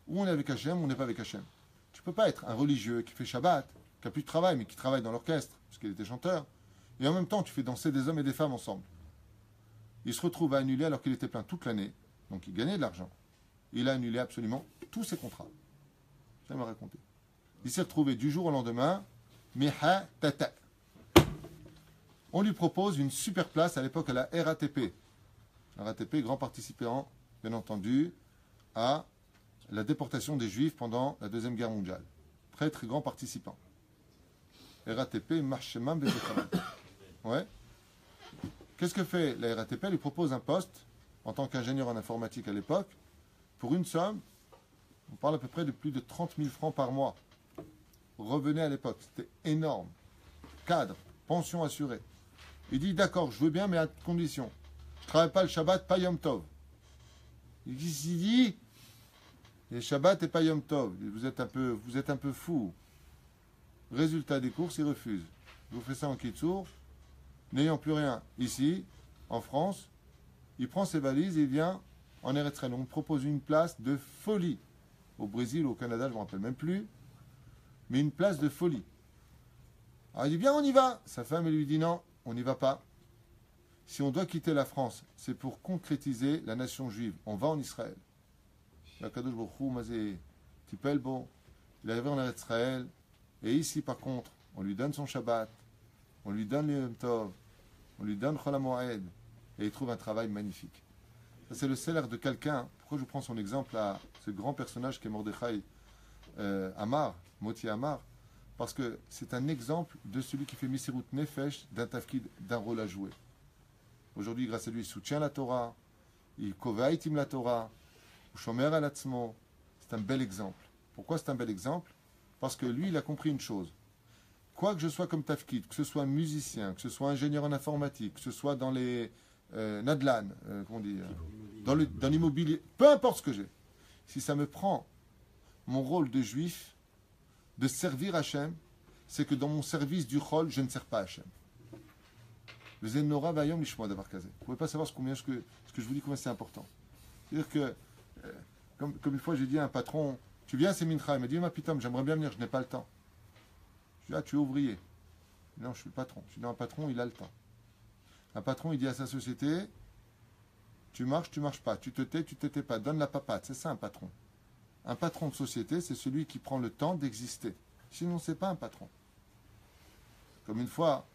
ou on est avec Hachem, ou on n'est pas avec Hachem. Tu ne peux pas être un religieux qui fait Shabbat, qui n'a plus de travail, mais qui travaille dans l'orchestre, parce qu'il était chanteur. Et en même temps, tu fais danser des hommes et des femmes ensemble. Il se retrouve à annuler alors qu'il était plein toute l'année. Donc il gagnait de l'argent. Il a annulé absolument tous ses contrats. Ça m'a raconté. Il s'est retrouvé du jour au lendemain, Miha Tata. On lui propose une super place à l'époque à la RATP. RATP, grand participant, bien entendu, à la déportation des Juifs pendant la Deuxième Guerre mondiale. Très très grand participant. RATP, Marchemam Bezekhaman. Ouais. Qu'est-ce que fait la RATP? Elle lui propose un poste en tant qu'ingénieur en informatique à l'époque pour une somme, on parle à peu près de plus de 30 000 francs par mois. Revenez à l'époque, c'était énorme. Cadre, pension assurée. Il dit d'accord, je veux bien, mais à condition. Je ne travaille pas le Shabbat, pas Yom Tov. Il dit, le Shabbat et pas Yom Tov. Vous êtes un peu fou. Résultat des courses, il refuse. Je vous fais ça en Kitsour. N'ayant plus rien ici, en France, il prend ses valises et il vient en Eretz Israël. On me propose une place de folie. Au Brésil, au Canada, je ne me rappelle même plus. Mais une place de folie. Alors il dit bien, on y va. Sa femme, elle lui dit non, on n'y va pas. Si on doit quitter la France, c'est pour concrétiser la nation juive. On va en Israël. La Kadosh Baruch Hu, Mazé, Tipel, bon. Il est arrivé en Eretz Israël. Et ici, par contre, on lui donne son Shabbat. On lui donne le Yom Tov. On lui donne Chol HaMoed. Et il trouve un travail magnifique. Ça, c'est le salaire de quelqu'un. Pourquoi je prends son exemple à ce grand personnage qui est Mordechai Amar, Moti Amar? Parce que c'est un exemple de celui qui fait Misirut Nefesh, d'un tafkid, d'un rôle à jouer. Aujourd'hui, grâce à lui, il soutient la Torah, il kovaitim la Torah, ou shomer al atzmo. C'est un bel exemple. Pourquoi c'est un bel exemple? Parce que lui, il a compris une chose. Quoi que je sois comme tafkid, que ce soit musicien, que ce soit ingénieur en informatique, que ce soit dans les Nadlan, comment on dit, dans l'immobilier, peu importe ce que j'ai, si ça me prend mon rôle de juif, de servir Hachem, c'est que dans mon service du Chol, je ne sers pas Hachem. Le Zenora Vayom Lishmoa d'avoir casé. Vous ne pouvez pas savoir ce que je vous dis, combien c'est important. C'est-à-dire que, comme une fois, j'ai dit à un patron, tu viens à Semincha, il m'a dit, ma pitom, j'aimerais bien venir, je n'ai pas le temps. Je dis, ah, tu es ouvrier. Non, je suis le patron. Je dis, non, un patron, il a le temps. Un patron, il dit à sa société, tu marches pas. Tu te tais pas. Donne la papate. C'est ça, un patron. Un patron de société, c'est celui qui prend le temps d'exister. Sinon, c'est pas un patron. Comme une fois,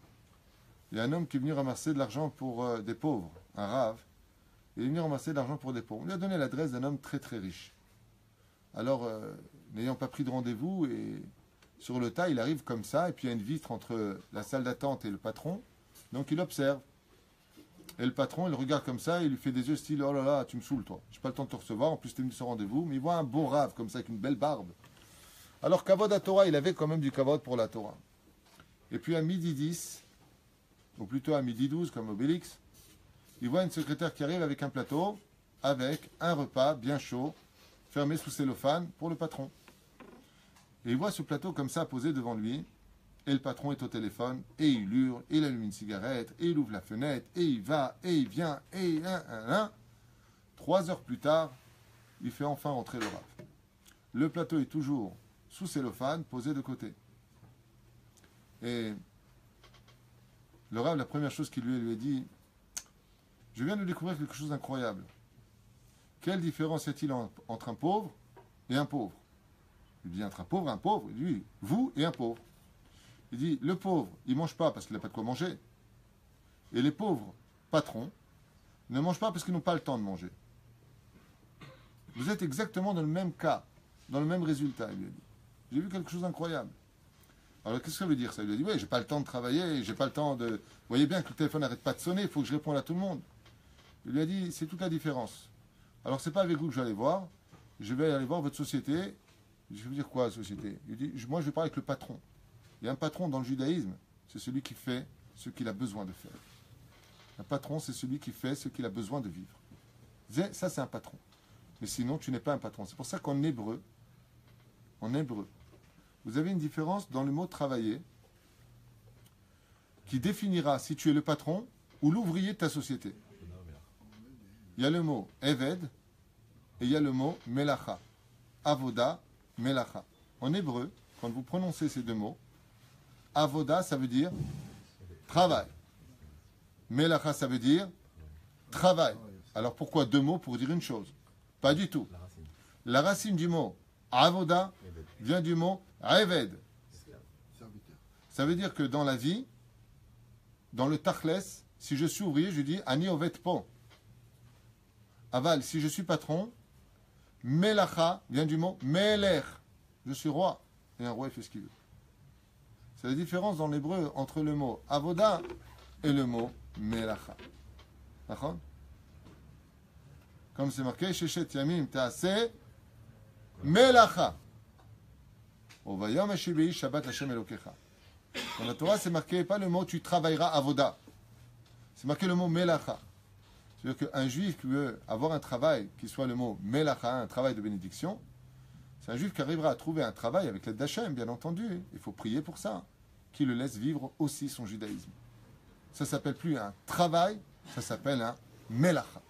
Il y a un homme qui est venu ramasser de l'argent pour des pauvres, un rave. Il est venu ramasser de l'argent pour des pauvres. On lui a donné l'adresse d'un homme très très riche. Alors, n'ayant pas pris de rendez-vous, et sur le tas, il arrive comme ça, et puis il y a une vitre entre la salle d'attente et le patron. Donc il observe. Et le patron, il regarde comme ça, et il lui fait des yeux style, oh là là, tu me saoules toi. J'ai pas le temps de te recevoir, en plus tu es venu sur rendez-vous. Mais il voit un beau rave comme ça, avec une belle barbe. Alors Kavod à Torah, il avait quand même du Kavod pour la Torah. Et puis à midi 10, ou plutôt à midi 12, comme Obélix, il voit une secrétaire qui arrive avec un plateau, avec un repas bien chaud, fermé sous cellophane pour le patron. Et il voit ce plateau comme ça posé devant lui, et le patron est au téléphone, et il hurle, et il allume une cigarette, et il ouvre la fenêtre, et il va, et il vient, et 3 heures plus tard, il fait enfin entrer le rave. Le plateau est toujours sous cellophane, posé de côté. Et le rave, la première chose qu'il lui a dit, je viens de découvrir quelque chose d'incroyable. Quelle différence y a-t-il entre un pauvre et un pauvre? Il dit entre un pauvre. Il dit oui, vous et un pauvre. Il dit le pauvre, il ne mange pas parce qu'il n'a pas de quoi manger. Et les pauvres patrons ne mangent pas parce qu'ils n'ont pas le temps de manger. Vous êtes exactement dans le même cas, dans le même résultat, il lui a dit. J'ai vu quelque chose d'incroyable. Alors qu'est-ce que ça veut dire ça? Il lui a dit oui, j'ai pas le temps de travailler, j'ai pas le temps de. Vous voyez bien que le téléphone n'arrête pas de sonner, il faut que je réponde à tout le monde. Il lui a dit c'est toute la différence. Alors c'est pas avec vous que je vais aller voir, je vais aller voir votre société. Je vais vous dire quoi, la société? Il dit moi je vais parler avec le patron. Et un patron dans le judaïsme, c'est celui qui fait ce qu'il a besoin de faire. Un patron, c'est celui qui fait ce qu'il a besoin de vivre. Ça, c'est un patron. Mais sinon, tu n'es pas un patron. C'est pour ça qu'en hébreu, vous avez une différence dans le mot travailler qui définira si tu es le patron ou l'ouvrier de ta société. Il y a le mot Eved et il y a le mot Melacha. Avoda, Melacha. En hébreu, quand vous prononcez ces deux mots, Avoda, ça veut dire travail. Melacha, ça veut dire travail. Alors pourquoi deux mots pour dire une chose? Pas du tout. La racine du mot Avoda vient du mot Eved. Ça veut dire que dans la vie, dans le Tachles, si je suis ouvrier, je dis Ani Oved Po. Aval, si je suis patron, Melacha vient du mot Melech. Je suis roi. Et un roi, il fait ce qu'il veut. C'est la différence dans l'hébreu entre le mot Avoda et le mot Melacha. D'accord? Comme c'est marqué, Sheshet Yamim Te'aseh Melacha. Ovayom Hashibei Shabbat Hashem Elokecha. Dans la Torah, c'est marqué pas le mot tu travailleras Avoda. C'est marqué le mot Melacha. C'est-à-dire qu'un juif qui veut avoir un travail qui soit le mot Melacha, un travail de bénédiction, c'est un juif qui arrivera à trouver un travail avec l'aide d'Hachem, bien entendu. Il faut prier pour ça. Qui le laisse vivre aussi son judaïsme. Ça ne s'appelle plus un travail, ça s'appelle un Melacha.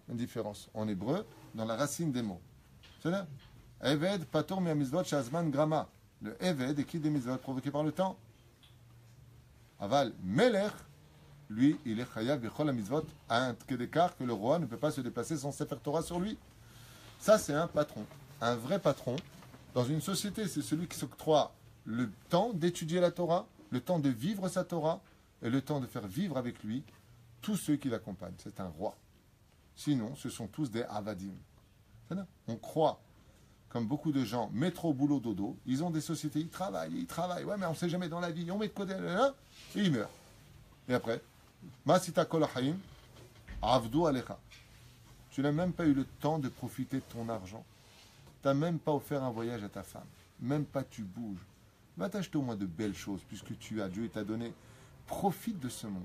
Une différence en hébreu dans la racine des mots. C'est-à-dire, Eved pator mi'amizvot shazman grama. Le Eved est qui des mitzvot provoqués par le temps. Aval Melech, lui, il est chayav b'chol hamizvot à un d'écart que le roi ne peut pas se déplacer sans Sefer Torah sur lui. Ça, c'est un patron. Un vrai patron, dans une société, c'est celui qui s'octroie le temps d'étudier la Torah, le temps de vivre sa Torah, et le temps de faire vivre avec lui tous ceux qui l'accompagnent. C'est un roi. Sinon, ce sont tous des avadim. On croit, comme beaucoup de gens, métro, boulot, dodo, ils ont des sociétés, ils travaillent. Ouais, mais on ne sait jamais dans la vie, on met de côté, et ils meurent. Et après, Masita kol haim, avdu alecha. Tu n'as même pas eu le temps de profiter de ton argent. Tu n'as même pas offert un voyage à ta femme. Même pas tu bouges. Va t'acheter au moins de belles choses, puisque tu as, Dieu t'a donné. Profite de ce monde.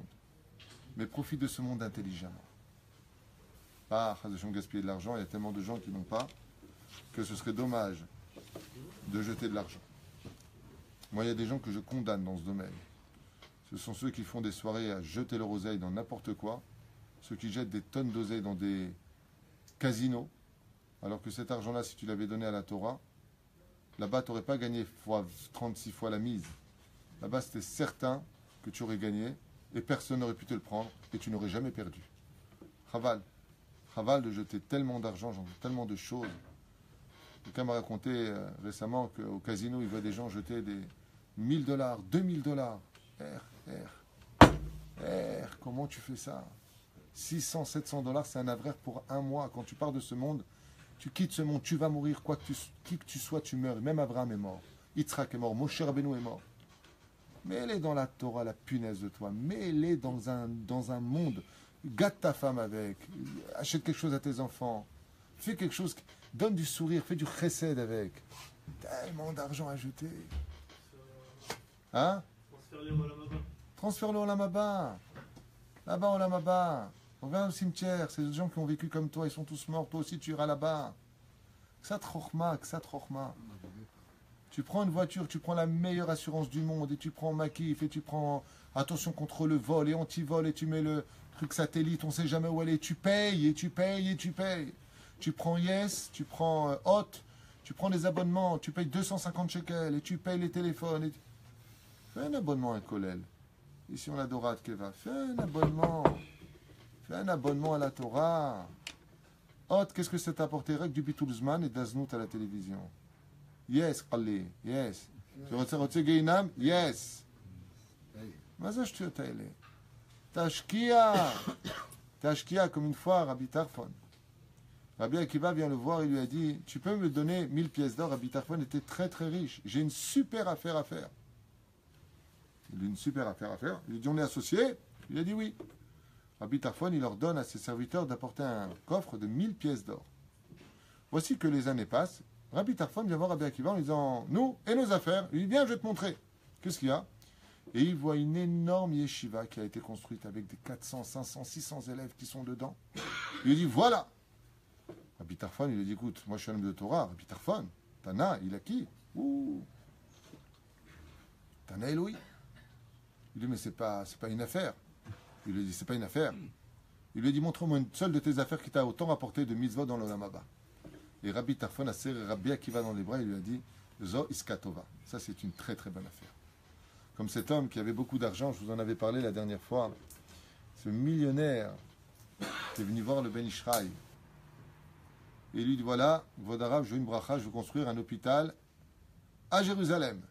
Mais profite de ce monde intelligemment. Pas gaspiller de l'argent, il y a tellement de gens qui n'ont pas, que ce serait dommage de jeter de l'argent. Moi, il y a des gens que je condamne dans ce domaine. Ce sont ceux qui font des soirées à jeter leur oseille dans n'importe quoi, ceux qui jettent des tonnes d'oseille dans des casinos, alors que cet argent-là, si tu l'avais donné à la Torah, là-bas, tu n'aurais pas gagné 36 fois la mise. Là-bas, c'était certain que tu aurais gagné et personne n'aurait pu te le prendre et tu n'aurais jamais perdu. Chaval. Chaval de jeter tellement d'argent, tellement de choses. Quelqu'un m'a raconté récemment qu'au casino, il voit des gens jeter des $1000, $2000. Comment tu fais ça? 600, 700 dollars, c'est un avraire pour un mois. Quand tu pars de ce monde, tu quittes ce monde, tu vas mourir, qui que tu sois, tu meurs. Même Abraham est mort. Yitzhak est mort. Moshe Rabbeinu est mort. Mets-les dans la Torah, la punaise de toi. Mets-les dans un monde. Gâte ta femme avec. Achète quelque chose à tes enfants. Fais quelque chose. Donne du sourire. Fais du chesed avec. Tellement d'argent à jeter. Hein? Transfère-les au Olam Haba. Transfère-le au Lamaba. Là-bas au Lamaba. On va au cimetière. C'est des gens qui ont vécu comme toi. Ils sont tous morts. Toi aussi, tu iras là-bas. Ksat Chochma. Tu prends une voiture, tu prends la meilleure assurance du monde et tu prends Makif et tu prends attention contre le vol et anti-vol et tu mets le truc satellite, on ne sait jamais où aller. Tu payes et tu payes et tu payes. Tu prends Yes, tu prends Hot, tu prends les abonnements, tu payes 250 shekels et tu payes les téléphones. Fais un abonnement à Kolel. Ici on a Dorat Keva. Fais un abonnement. Fais un abonnement à la Torah. Hot, qu'est-ce que ça t'apporterait que du Bitoulzman et d'Aznout à la télévision? Yes, Khalli, yes. Tu רוצה גיהינם? Yes. מה זה השטויות האלה? תשקיע comme une fois Rabbi Tarfon. Rabbi Akiva vient le voir et lui a dit, tu peux me donner 1000 pièces d'or? Rabbi Tarfon était très très riche. J'ai une super affaire à faire. Il a une super affaire à faire. Il lui dit, on est associés? Il a dit oui. Rabbi Tarfon, il ordonne à ses serviteurs d'apporter un coffre de 1000 pièces d'or. Voici que les années passent. Rabbi Tarfon vient voir Rabbi Akiva en lui disant, nous et nos affaires. Il dit, viens, je vais te montrer. Qu'est-ce qu'il y a? Et il voit une énorme yeshiva qui a été construite avec des 400, 500, 600 élèves qui sont dedans. Il lui dit, voilà. Rabbi Tarfon, il lui dit, écoute, moi je suis un homme de Torah. Rabbi Tarfon, Tana, il a qui? Ouh. Tana Elohim. Il lui dit, mais c'est pas une affaire. Il lui dit, c'est pas une affaire. Il lui dit, montre-moi une seule de tes affaires qui t'a autant apporté de mitzvot dans l'Olam Haba. Et Rabbi Tarfon a serré Rabbi Akiva dans les bras et lui a dit, Zo iskatova. Ça, c'est une très très bonne affaire. Comme cet homme qui avait beaucoup d'argent, je vous en avais parlé la dernière fois, ce millionnaire qui est venu voir le Ben Ishraï. Et il lui dit, voilà, Vodarav, je veux une bracha, je veux construire un hôpital à Jérusalem.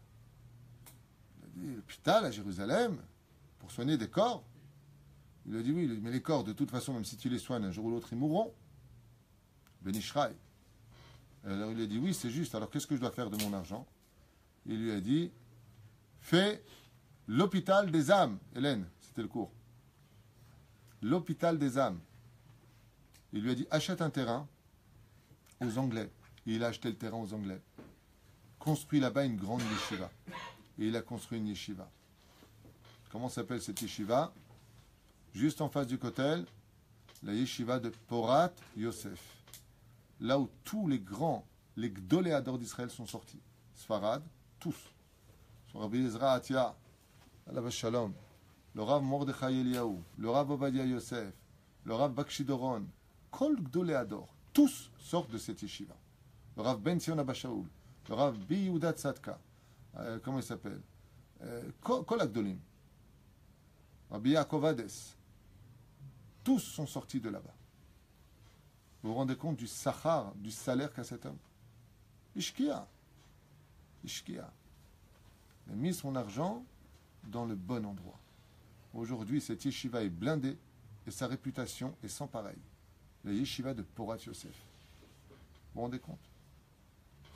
Il a dit, hôpital à Jérusalem? Pour soigner des corps? Il a dit, oui, mais les corps, de toute façon, même si tu les soignes, un jour ou l'autre, ils mourront. Ben Ishraï. Alors il lui a dit, oui, c'est juste, alors qu'est-ce que je dois faire de mon argent? Il lui a dit, fais l'hôpital des âmes. Hélène, c'était le cours. L'hôpital des âmes. Il lui a dit, achète un terrain aux Anglais. Et il a acheté le terrain aux Anglais. Construit là-bas une grande yeshiva. Et il a construit une yeshiva. Comment s'appelle cette yeshiva? Juste en face du kotel, la yeshiva de Porat Yosef. Là où tous les grands, les gdoléadors d'Israël sont sortis. Sfarad, tous. Son Rabbi Ezra Atia, Alav Shalom, le Rav Mordechai Eliyahu, le Rav Ovadia Yosef, le Rav Bakshi Doron, Kol gdoléador, tous sortent de cette yeshiva. Le Rav Ben Sion Abba Shaul, le Rav Bi Yehuda Tzadka, comment il s'appelle? Kol Agdolim, Rabbi Yaakov Hades, tous sont sortis de là-bas. Vous vous rendez compte du sachar, du salaire qu'a cet homme? Ishkia. Il a mis son argent dans le bon endroit. Aujourd'hui, cette yeshiva est blindée et sa réputation est sans pareil. La yeshiva de Porat Yosef. Vous vous rendez compte?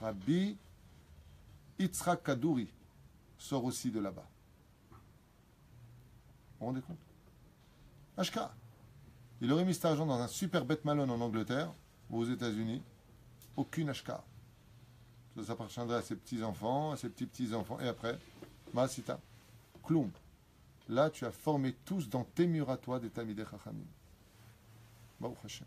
Rabbi Yitzhak Kadouri sort aussi de là-bas. Vous vous rendez compte? Ashka. Il aurait mis cet argent dans un super bête malone en Angleterre ou aux États-Unis. Aucune ashka. Ça appartiendrait à ses petits-enfants, à ses petits-petits-enfants. Et après, Maasita, Kloum. Là, tu as formé tous dans tes murs à toi des Talmidei Chachamim. Baruch Hashem.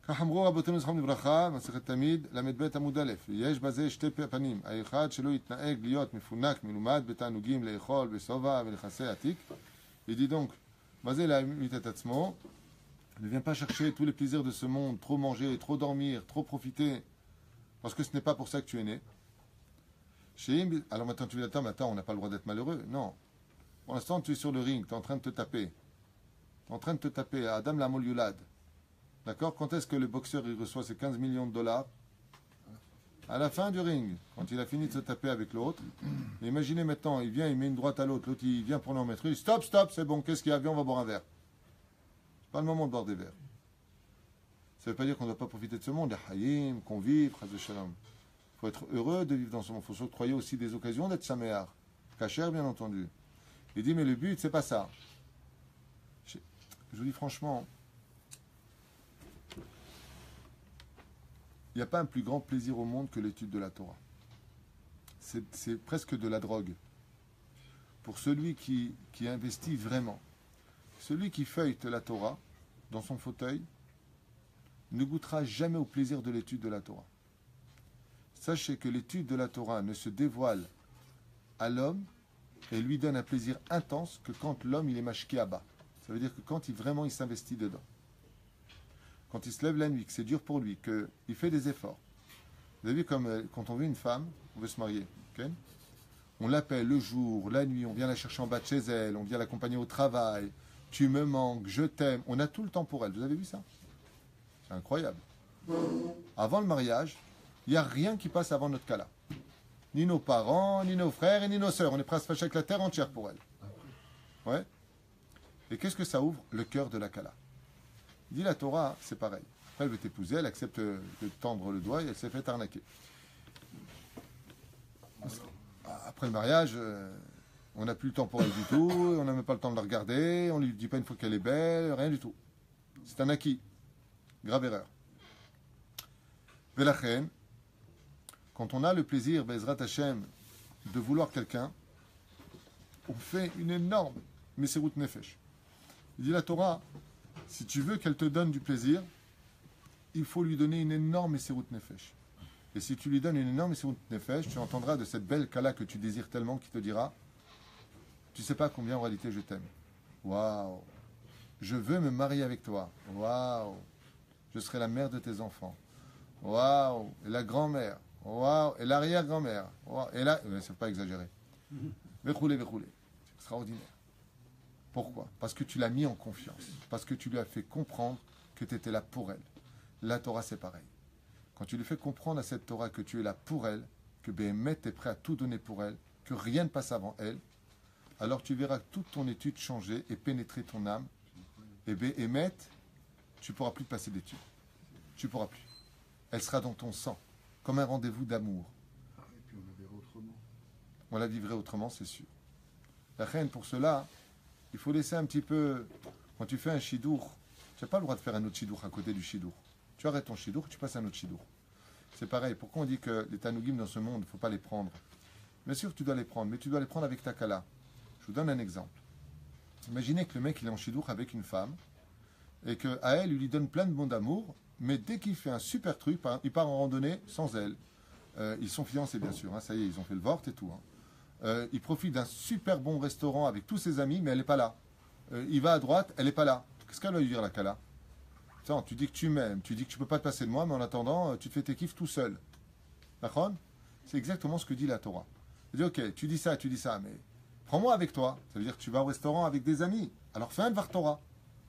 כך אמרו רבותינו זכרם לברכה, מסכת תמיד, ל"ב עמוד א', יש בזה שתי פנים, האחד שלא יתנהג להיות מפונק, מלומד בתענוגים לאכול, בשובע ולכסה עתיק. Il dit donc, basé la mitat atzmo, ne viens pas chercher tous les plaisirs de ce monde, trop manger, trop dormir, trop profiter, parce que ce n'est pas pour ça que tu es né. Alors maintenant tu dis, attends, on n'a pas le droit d'être malheureux. Non. Pour l'instant, tu es sur le ring, tu es en train de te taper. Tu es en train de te taper à Adam Lamol Yulad. D'accord? Quand est-ce que le boxeur il reçoit ses 15 millions de dollars? À la fin du ring, quand il a fini de se taper avec l'autre, imaginez maintenant, il vient, il met une droite à l'autre, l'autre il vient pour l'en mettre, il dit stop, stop, c'est bon, qu'est-ce qu'il y a, viens, on va boire un verre. C'est pas le moment de boire des verres. Ça ne veut pas dire qu'on ne doit pas profiter de ce monde, les hayim, qu'on vive, chas de shalom. Il faut être heureux de vivre dans ce monde, il faut s'octroyer aussi des occasions d'être saméar. Kacher, bien entendu. Il dit, mais le but, c'est pas ça. Je vous dis franchement, il n'y a pas un plus grand plaisir au monde que l'étude de la Torah. C'est presque de la drogue. Pour celui qui investit vraiment, celui qui feuillete la Torah dans son fauteuil ne goûtera jamais au plaisir de l'étude de la Torah. Sachez que l'étude de la Torah ne se dévoile à l'homme et lui donne un plaisir intense que quand l'homme il est mashki à bas. Ça veut dire que quand vraiment il s'investit dedans. Quand il se lève la nuit, que c'est dur pour lui, qu'il fait des efforts. Vous avez vu comme quand on veut une femme, on veut se marier. Okay, on l'appelle le jour, la nuit, on vient la chercher en bas de chez elle, on vient l'accompagner au travail. Tu me manques, je t'aime. On a tout le temps pour elle. Vous avez vu ça? C'est incroyable. Avant le mariage, il n'y a rien qui passe avant notre cas-là. Ni nos parents, ni nos frères et ni nos sœurs. On est presque fâchés avec la terre entière pour elle. Ouais. Et qu'est-ce que ça ouvre? Le cœur de la Kala. Il dit la Torah, c'est pareil. Après, elle veut t'épouser, elle accepte de tendre le doigt et elle s'est fait arnaquer. Après le mariage, on n'a plus le temps pour elle du tout, on n'a même pas le temps de la regarder, on ne lui dit pas une fois qu'elle est belle, rien du tout. C'est un acquis. Grave erreur. Velachen, quand on a le plaisir, Bezrat Hashem, de vouloir quelqu'un, on fait une énorme Messerut Nefesh. Il dit la Torah, si tu veux qu'elle te donne du plaisir, il faut lui donner une énorme Messerut Nefesh. Et si tu lui donnes une énorme Messerut Nefesh, tu entendras de cette belle Kala que tu désires tellement qui te dira, tu sais pas combien en réalité je t'aime. Waouh! Je veux me marier avec toi. Waouh! Je serai la mère de tes enfants. Waouh! Et la grand-mère. Waouh! Et l'arrière-grand-mère. Waouh! Et là, il ne faut pas exagérer. Verroulé. C'est extraordinaire. Pourquoi? Parce que tu l'as mis en confiance. Parce que tu lui as fait comprendre que tu étais là pour elle. La Torah, c'est pareil. Quand tu lui fais comprendre à cette Torah que tu es là pour elle, que Béhémet est prêt à tout donner pour elle, que rien ne passe avant elle, alors tu verras toute ton étude changer et pénétrer ton âme. Et Béhémet, tu ne pourras plus passer d'études. Tu ne pourras plus. Elle sera dans ton sang, comme un rendez-vous d'amour. Et puis on la verra autrement. On la vivrait autrement, c'est sûr. La reine, pour cela, il faut laisser un petit peu... Quand tu fais un chidour, tu n'as pas le droit de faire un autre chidour à côté du chidour. Tu arrêtes ton chidour, tu passes à un autre chidour. C'est pareil. Pourquoi on dit que les tanougim dans ce monde, il ne faut pas les prendre? Bien sûr que tu dois les prendre, mais tu dois les prendre avec ta kala. Je vous donne un exemple. Imaginez que le mec il est en chidour avec une femme et qu'à elle, il lui donne plein de mots d'amour, mais dès qu'il fait un super truc, il part en randonnée sans elle. Ils sont fiancés, bien sûr. Ça y est, ils ont fait le vort et tout. Il profite d'un super bon restaurant avec tous ses amis, mais elle n'est pas là. Il va à droite, elle n'est pas là. Qu'est-ce qu'elle va lui dire, la kala? Attends, tu dis que tu m'aimes, tu dis que tu ne peux pas te passer de moi, mais en attendant, tu te fais tes kiffs tout seul. D'accord? C'est exactement ce que dit la Torah. Elle dit, ok, tu dis ça, mais prends-moi avec toi. Ça veut dire que tu vas au restaurant avec des amis. Alors fais un Dvar Torah.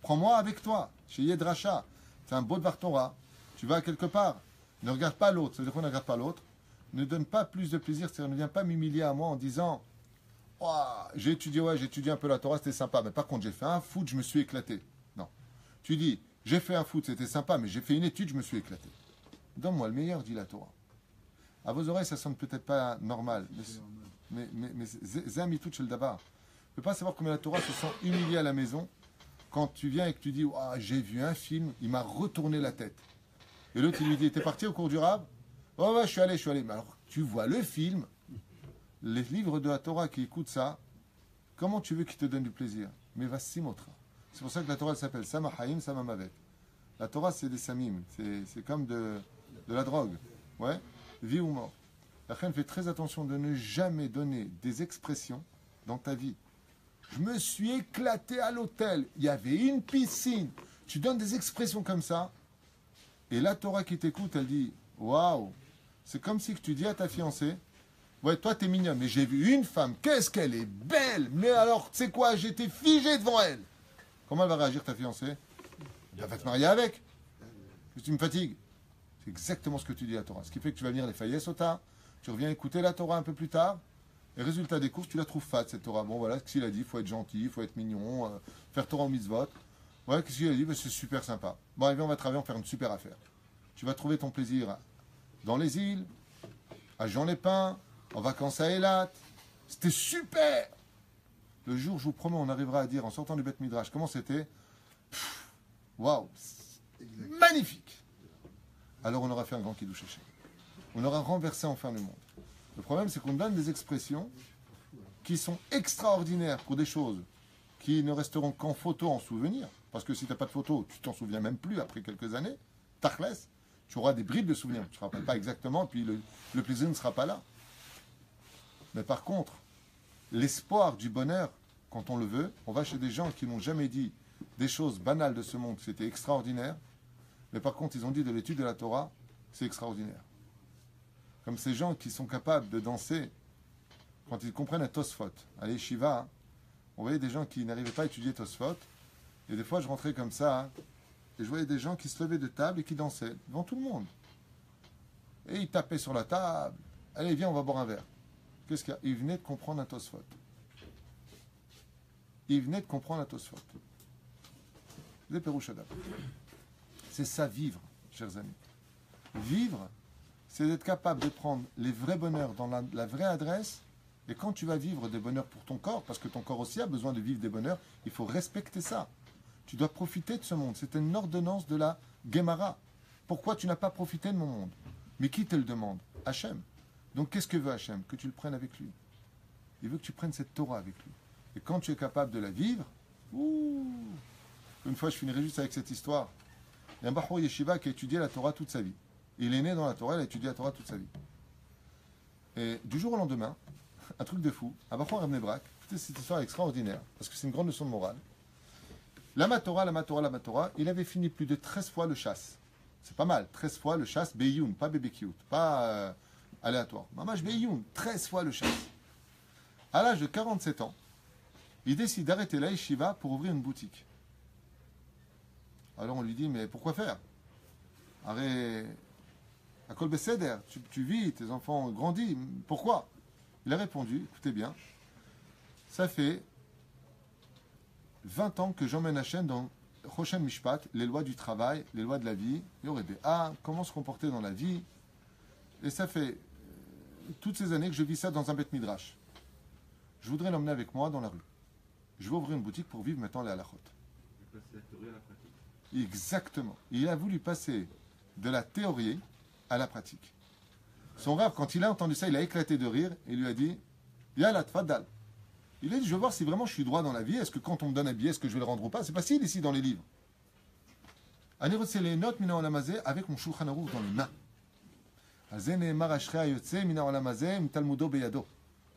Prends-moi avec toi, chez Yed Racha. C'est un beau Dvar Torah. Tu vas quelque part. Ne regarde pas l'autre. Ça veut dire qu'on ne regarde pas l'autre. Ne donne pas plus de plaisir. C'est-à-dire, ne viens pas m'humilier à moi en disant, oh, j'ai étudié un peu la Torah, c'était sympa. Mais par contre, j'ai fait un foot, je me suis éclaté. Non. Tu dis, j'ai fait un foot, c'était sympa, mais j'ai fait une étude, je me suis éclaté. Donne-moi le meilleur, dit la Torah. À vos oreilles, ça sonne peut-être pas normal. Mais Zamitout chez le Dabar. Tu ne peux pas savoir combien la Torah se sent humiliée à la maison quand tu viens et que tu dis, oh, j'ai vu un film, il m'a retourné la tête. Et l'autre, il lui dit, t'es parti au cours du Rab? Oh ouais, je suis allé. Mais alors, tu vois le film, les livres de la Torah qui écoutent ça, comment tu veux qu'ils te donnent du plaisir? Mais va simotra. C'est pour ça que la Torah elle s'appelle Samahaim, Samamavet. La Torah, c'est des samim. C'est comme de la drogue. Ouais? Vie ou mort. La reine fait très attention de ne jamais donner des expressions dans ta vie. Je me suis éclaté à l'hôtel. Il y avait une piscine. Tu donnes des expressions comme ça. Et la Torah qui t'écoute, elle dit, waouh, c'est comme si que tu dis à ta fiancée, ouais, toi t'es mignonne, mais j'ai vu une femme, qu'est-ce qu'elle est belle. Mais alors, tu sais quoi, j'étais figé devant elle. Comment elle va réagir, ta fiancée? Elle va te marier avec. Tu me fatigues. C'est exactement ce que tu dis la Torah. Ce qui fait que tu vas venir les Fayez Sota, tu reviens écouter la Torah un peu plus tard, et résultat des courses, tu la trouves fade, cette Torah. Bon, voilà ce qu'il a dit, il faut être gentil, il faut être mignon, faire Torah au mitzvot. Ouais, qu'est-ce qu'il a dit? Ben, c'est super sympa. Bon, allez, on va travailler, on va faire une super affaire. Tu vas trouver ton plaisir dans les îles, à Jean-les-Pins, en vacances à Eilat. C'était super! Le jour, je vous promets, on arrivera à dire, en sortant du Beth Midrash, comment c'était. Waouh! Magnifique! Alors on aura fait un grand kiddush Hashem. On aura renversé enfin le monde. Le problème, c'est qu'on donne des expressions qui sont extraordinaires pour des choses qui ne resteront qu'en photo, en souvenir. Parce que si tu n'as pas de photo, tu t'en souviens même plus après quelques années. Tachles, tu auras des bribes de souvenirs. Tu ne te rappelles pas exactement, puis le plaisir ne sera pas là. Mais par contre, l'espoir du bonheur, quand on le veut, on va chez des gens qui n'ont jamais dit des choses banales de ce monde, c'était extraordinaire. Mais par contre, ils ont dit de l'étude de la Torah, c'est extraordinaire. Comme ces gens qui sont capables de danser quand ils comprennent un Tosfot. À l'Yeshiva, on voyait des gens qui n'arrivaient pas à étudier Tosfot. Et des fois, je rentrais comme ça, et je voyais des gens qui se levaient de table et qui dansaient devant tout le monde. Et ils tapaient sur la table. Allez, viens, on va boire un verre. Qu'est-ce qu'il y a? Ils venaient de comprendre un Tosfot. Ils venaient de comprendre un Tosfot. Les Pérouchadam. C'est ça, vivre, chers amis. Vivre, c'est d'être capable de prendre les vrais bonheurs dans la vraie adresse. Et quand tu vas vivre des bonheurs pour ton corps, parce que ton corps aussi a besoin de vivre des bonheurs, il faut respecter ça. Tu dois profiter de ce monde. C'est une ordonnance de la Gemara. Pourquoi tu n'as pas profité de mon monde? Mais qui te le demande? Hachem. Donc qu'est-ce que veut Hachem? Que tu le prennes avec lui. Il veut que tu prennes cette Torah avec lui. Et quand tu es capable de la vivre, une fois je finirai juste avec cette histoire. Il y a un Bachour Yeshiva qui a étudié la Torah toute sa vie. Il est né dans la Torah, il a étudié la Torah toute sa vie. Et du jour au lendemain, un truc de fou, un Bachour Rav Nebrak, écoutez, cette histoire est extraordinaire, parce que c'est une grande leçon de morale. La Matorah, il avait fini plus de 13 fois le chasse. C'est pas mal, 13 fois le chasse, Beyoun, pas Bebekiut, pas aléatoire. Mamash Beyoun, 13 fois le chasse. À l'âge de 47 ans, il décide d'arrêter la yeshiva pour ouvrir une boutique. Alors on lui dit, mais pourquoi faire? Arrête, à Kol Beseder, tu vis, tes enfants ont grandi, pourquoi? Il a répondu, écoutez bien, ça fait 20 ans que j'emmène Hachem dans Choshen Mishpat, les lois du travail, les lois de la vie, comment se comporter dans la vie, et ça fait toutes ces années que je vis ça dans un Beth Midrash. Je voudrais l'emmener avec moi dans la rue. Je vais ouvrir une boutique pour vivre maintenant les halachot. Passer la théorie à la pratique. Exactement. Il a voulu passer de la théorie à la pratique. Son rave, quand il a entendu ça, il a éclaté de rire et lui a dit Yalla, tfaddal. Il a dit, je veux voir si vraiment je suis droit dans la vie. Est-ce que quand on me donne un billet, est-ce que je vais le rendre ou pas? C'est facile ici dans les livres. Ani c'est les notes mina olamazé avec mon Shulchan Aruch dans les mains. Azene marashrei ayotze mina olamazé talmudo beyado.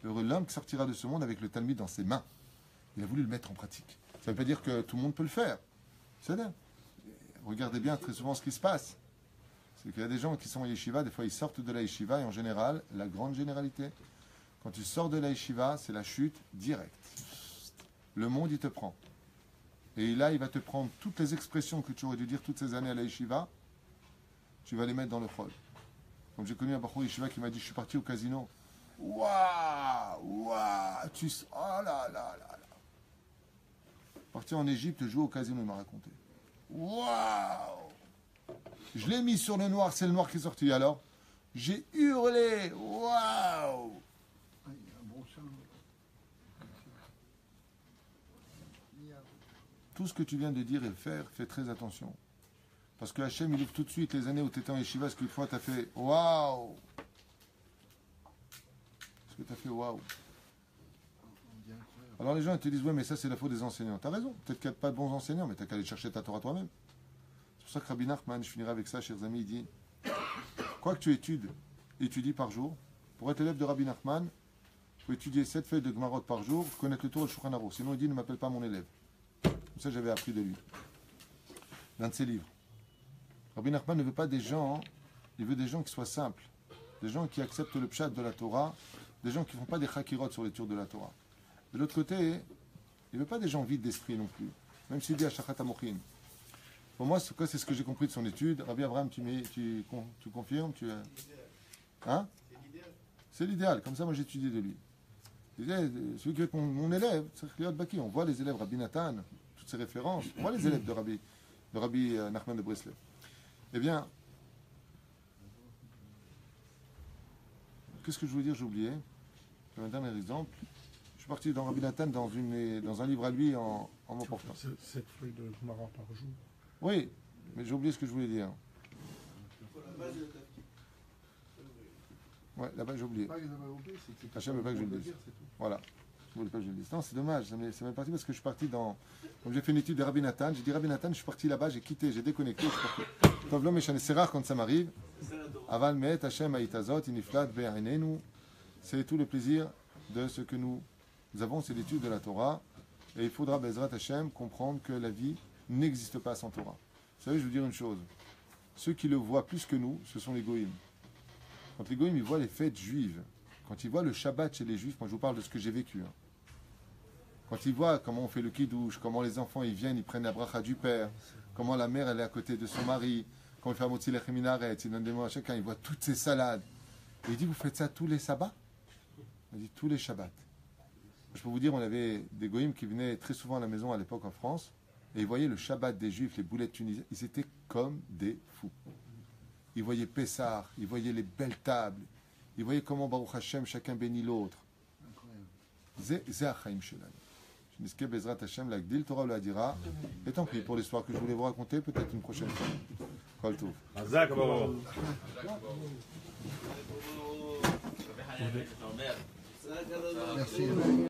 Heureux l'homme qui sortira de ce monde avec le Talmud dans ses mains. Il a voulu le mettre en pratique. Ça ne veut pas dire que tout le monde peut le faire. C'est bien. Regardez bien très souvent ce qui se passe. C'est qu'il y a des gens qui sont à yeshiva, des fois ils sortent de la yeshiva et en général, la grande généralité, quand tu sors de la yeshiva, c'est la chute directe. Le monde, il te prend. Et là, il va te prendre toutes les expressions que tu aurais dû dire toutes ces années à la yeshiva, tu vas les mettre dans le khol. Comme j'ai connu un Bachour yeshiva qui m'a dit, je suis parti au casino. Waouh, oh là là là là. Parti en Égypte, jouer au casino, il m'a raconté. Waouh. Je l'ai mis sur le noir, c'est le noir qui est sorti. Alors, j'ai hurlé. Waouh. Tout ce que tu viens de dire et faire, fais très attention. Parce que Hachem, il ouvre tout de suite les années où tu étais en yeshiva, ce qu'une fois tu as fait waouh. Ce que tu as fait waouh. Alors les gens ils te disent, ouais, mais ça c'est la faute des enseignants. Tu as raison, peut-être qu'il n'y a pas de bons enseignants, mais tu as qu'à aller chercher ta Torah toi-même. C'est pour ça que Rabbi Nachman, je finirai avec ça, chers amis, il dit, quoi que tu étudies par jour. Pour être élève de Rabbi Nachman, il faut étudier 7 feuilles de Gmarot par jour, connaître le tour de Shulchan Aruch. Sinon il dit, ne m'appelle pas mon élève. Comme ça j'avais appris de lui. L'un de ses livres. Rabbi Nachman ne veut pas des gens, il veut des gens qui soient simples. Des gens qui acceptent le pshat de la Torah, des gens qui ne font pas des chakirot sur les tours de la Torah. De l'autre côté, il ne veut pas des gens vides d'esprit non plus. Même s'il dit à Shachat Amochin. Pour moi, c'est ce que j'ai compris de son étude. Rabbi Abraham, tu confirmes Hein? C'est l'idéal. Comme ça, moi, j'ai étudié de lui. Celui qui est mon élève, c'est Kliot Baki. On voit les élèves, Rabbi Nathan, toutes ces références. On voit les élèves de Rabbi Nachman de Breslev. Eh bien, qu'est-ce que je voulais dire? J'ai oublié. Un dernier exemple. Je suis parti dans Rabbi Nathan dans un livre à lui en m'emportant. 7 feuilles de Gemara par jour. Oui, mais j'ai oublié ce que je voulais dire. Ouais, là-bas j'ai oublié. Hachem veut pas que je le dise. Voilà. Je voulais pas que je le dise. Non, c'est dommage. Ça m'est parti parce que je suis parti dans. Comme j'ai fait une étude de Rabbi Nathan, j'ai dit Rabbi Nathan, je suis parti là-bas, j'ai quitté, j'ai déconnecté. C'est rare quand ça m'arrive. Aval met Hachem Aitazot, Iniflat Be'ainenu. C'est tout le plaisir de ce que nous avons, c'est l'étude de la Torah. Et il faudra, Bezrat Hachem, comprendre que la vie n'existe pas sans Torah. Vous savez, je vais vous dire une chose. Ceux qui le voient plus que nous, ce sont les goïms. Quand les goïms, ils voient les fêtes juives, quand ils voient le Shabbat chez les juifs, moi je vous parle de ce que j'ai vécu. Quand ils voient comment on fait le kiddush, comment les enfants ils viennent, ils prennent la bracha du père, comment la mère elle est à côté de son mari, quand il fait un motzi lechem minaret, il donne des mots à chacun, il voit toutes ces salades. Et il dit, vous faites ça tous les sabbats? Il dit, tous les Shabbats. Je peux vous dire, on avait des goïms qui venaient très souvent à la maison à l'époque en France, et ils voyaient le Shabbat des Juifs, les boulettes tunisiennes, ils étaient comme des fous. Ils voyaient Pessah, ils voyaient les belles tables, ils voyaient comment Baruch Hashem, chacun bénit l'autre. Zé Achaim Shelal. Je n'escape Bezrat Hashem, l'Agdil, Torah ou l'Adira. Et tant pis pour l'histoire que je voulais vous raconter, peut-être une prochaine fois. Kol Tov. Merci.